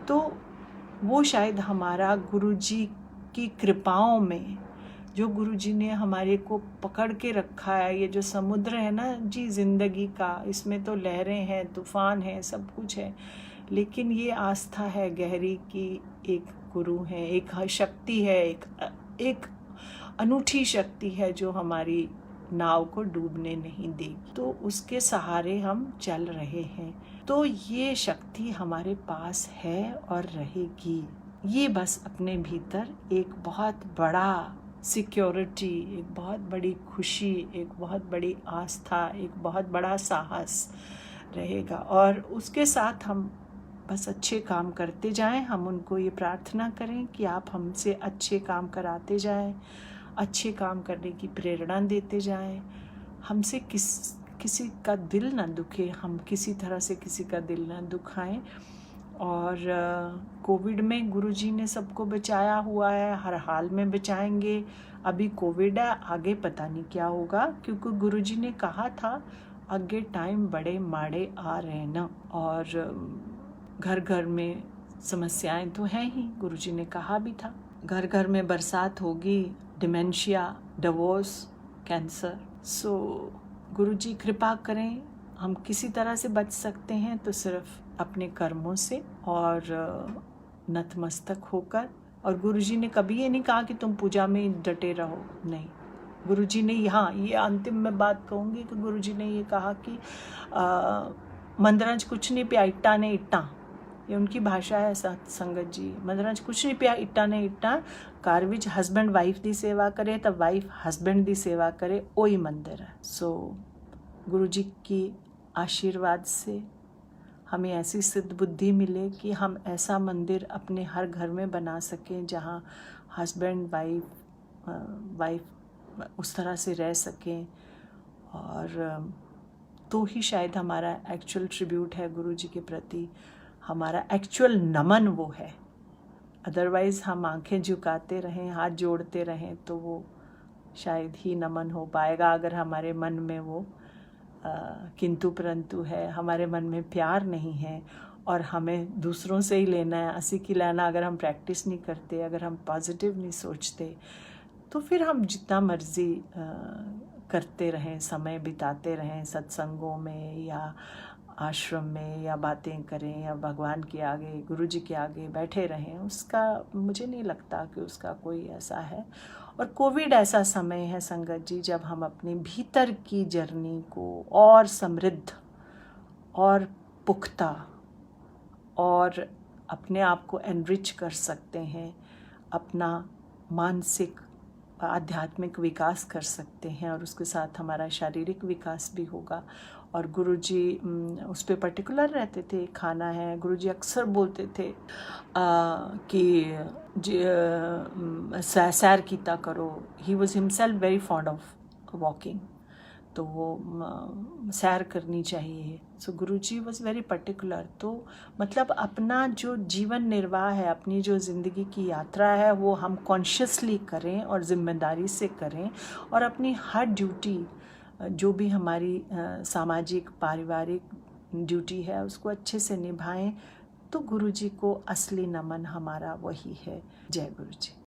Speaker 1: तो वो शायद हमारा गुरुजी की कृपाओं में, जो गुरुजी ने हमारे को पकड़ के रखा है, ये जो समुद्र है ना जी ज़िंदगी का, इसमें तो लहरें हैं, तूफ़ान है, सब कुछ है, लेकिन ये आस्था है गहरी कि एक गुरु है, एक शक्ति है, एक अनूठी शक्ति है जो हमारी नाव को डूबने नहीं देगी। तो उसके सहारे हम चल रहे हैं। तो ये शक्ति हमारे पास है और रहेगी। ये बस अपने भीतर एक बहुत बड़ा सिक्योरिटी, एक बहुत बड़ी खुशी, एक बहुत बड़ी आस्था, एक बहुत बड़ा साहस रहेगा। और उसके साथ हम बस अच्छे काम करते जाएं। हम उनको ये प्रार्थना करें कि आप हमसे अच्छे काम कराते जाएं, अच्छे काम करने की प्रेरणा देते जाएं। हमसे किसी का दिल ना दुखे, हम किसी तरह से किसी का दिल ना दुखाएं। और कोविड में गुरुजी ने सबको बचाया हुआ है, हर हाल में बचाएंगे। अभी कोविड है, आगे पता नहीं क्या होगा, क्योंकि गुरुजी ने कहा था आगे टाइम बड़े माड़े आ रहे ना, और घर घर में समस्याएं तो हैं ही, गुरुजी ने कहा भी था। घर घर में बरसात होगी, डिमेंशिया, डिवोर्स, कैंसर। सो गुरुजी कृपा करें, हम किसी तरह से बच सकते हैं तो सिर्फ अपने कर्मों से और नतमस्तक होकर। और गुरुजी ने कभी ये नहीं कहा कि तुम पूजा में डटे रहो, नहीं। गुरुजी ने यहाँ ये अंतिम में बात कहूँगी कि गुरुजी ने ये कहा कि मंदराज कुछ नहीं पिया, इट्टा ने इट्टा, ये उनकी भाषा है संगत जी। मंदराज कुछ नहीं पिया, इट्टा ने इट्टा, घर विच हस्बैंड वाइफ दी सेवा करे तो वाइफ हस्बैंड दी सेवा करे, वही मंदिर है। सो गुरुजी की आशीर्वाद से हमें ऐसी सिद्ध बुद्धि मिले कि हम ऐसा मंदिर अपने हर घर में बना सकें जहाँ हस्बैंड वाइफ उस तरह से रह सकें, और तो ही शायद हमारा एक्चुअल ट्रिब्यूट है गुरु जी के प्रति, हमारा एक्चुअल नमन वो है। अदरवाइज़ हम आंखें झुकाते रहें, हाथ जोड़ते रहें तो वो शायद ही नमन हो पाएगा। अगर हमारे मन में वो किंतु परंतु है, हमारे मन में प्यार नहीं है और हमें दूसरों से ही लेना है, असी की लेना, अगर हम प्रैक्टिस नहीं करते, अगर हम पॉजिटिव नहीं सोचते, तो फिर हम जितना मर्जी करते रहें, समय बिताते रहें सत्संगों में या आश्रम में, या बातें करें या भगवान के आगे, गुरु जी के आगे बैठे रहें, उसका मुझे नहीं लगता कि उसका कोई ऐसा है। और कोविड ऐसा समय है संगत जी जब हम अपने भीतर की जर्नी को और समृद्ध और पुख्ता और अपने आप को एनरिच कर सकते हैं, अपना मानसिक आध्यात्मिक विकास कर सकते हैं और उसके साथ हमारा शारीरिक विकास भी होगा। और गुरुजी उस पर पर्टिकुलर रहते थे, खाना है, गुरुजी अक्सर बोलते थे कि सैर कीता करो। He was himself very fond of walking, तो वो सैर करनी चाहिए। सो गुरुजी वॉज वेरी पर्टिकुलर। तो मतलब अपना जो जीवन निर्वाह है, अपनी जो ज़िंदगी की यात्रा है, वो हम कॉन्शियसली करें और ज़िम्मेदारी से करें और अपनी हर ड्यूटी, जो भी हमारी सामाजिक पारिवारिक ड्यूटी है, उसको अच्छे से निभाएं। तो गुरुजी को असली नमन हमारा वही है। जय गुरु जी।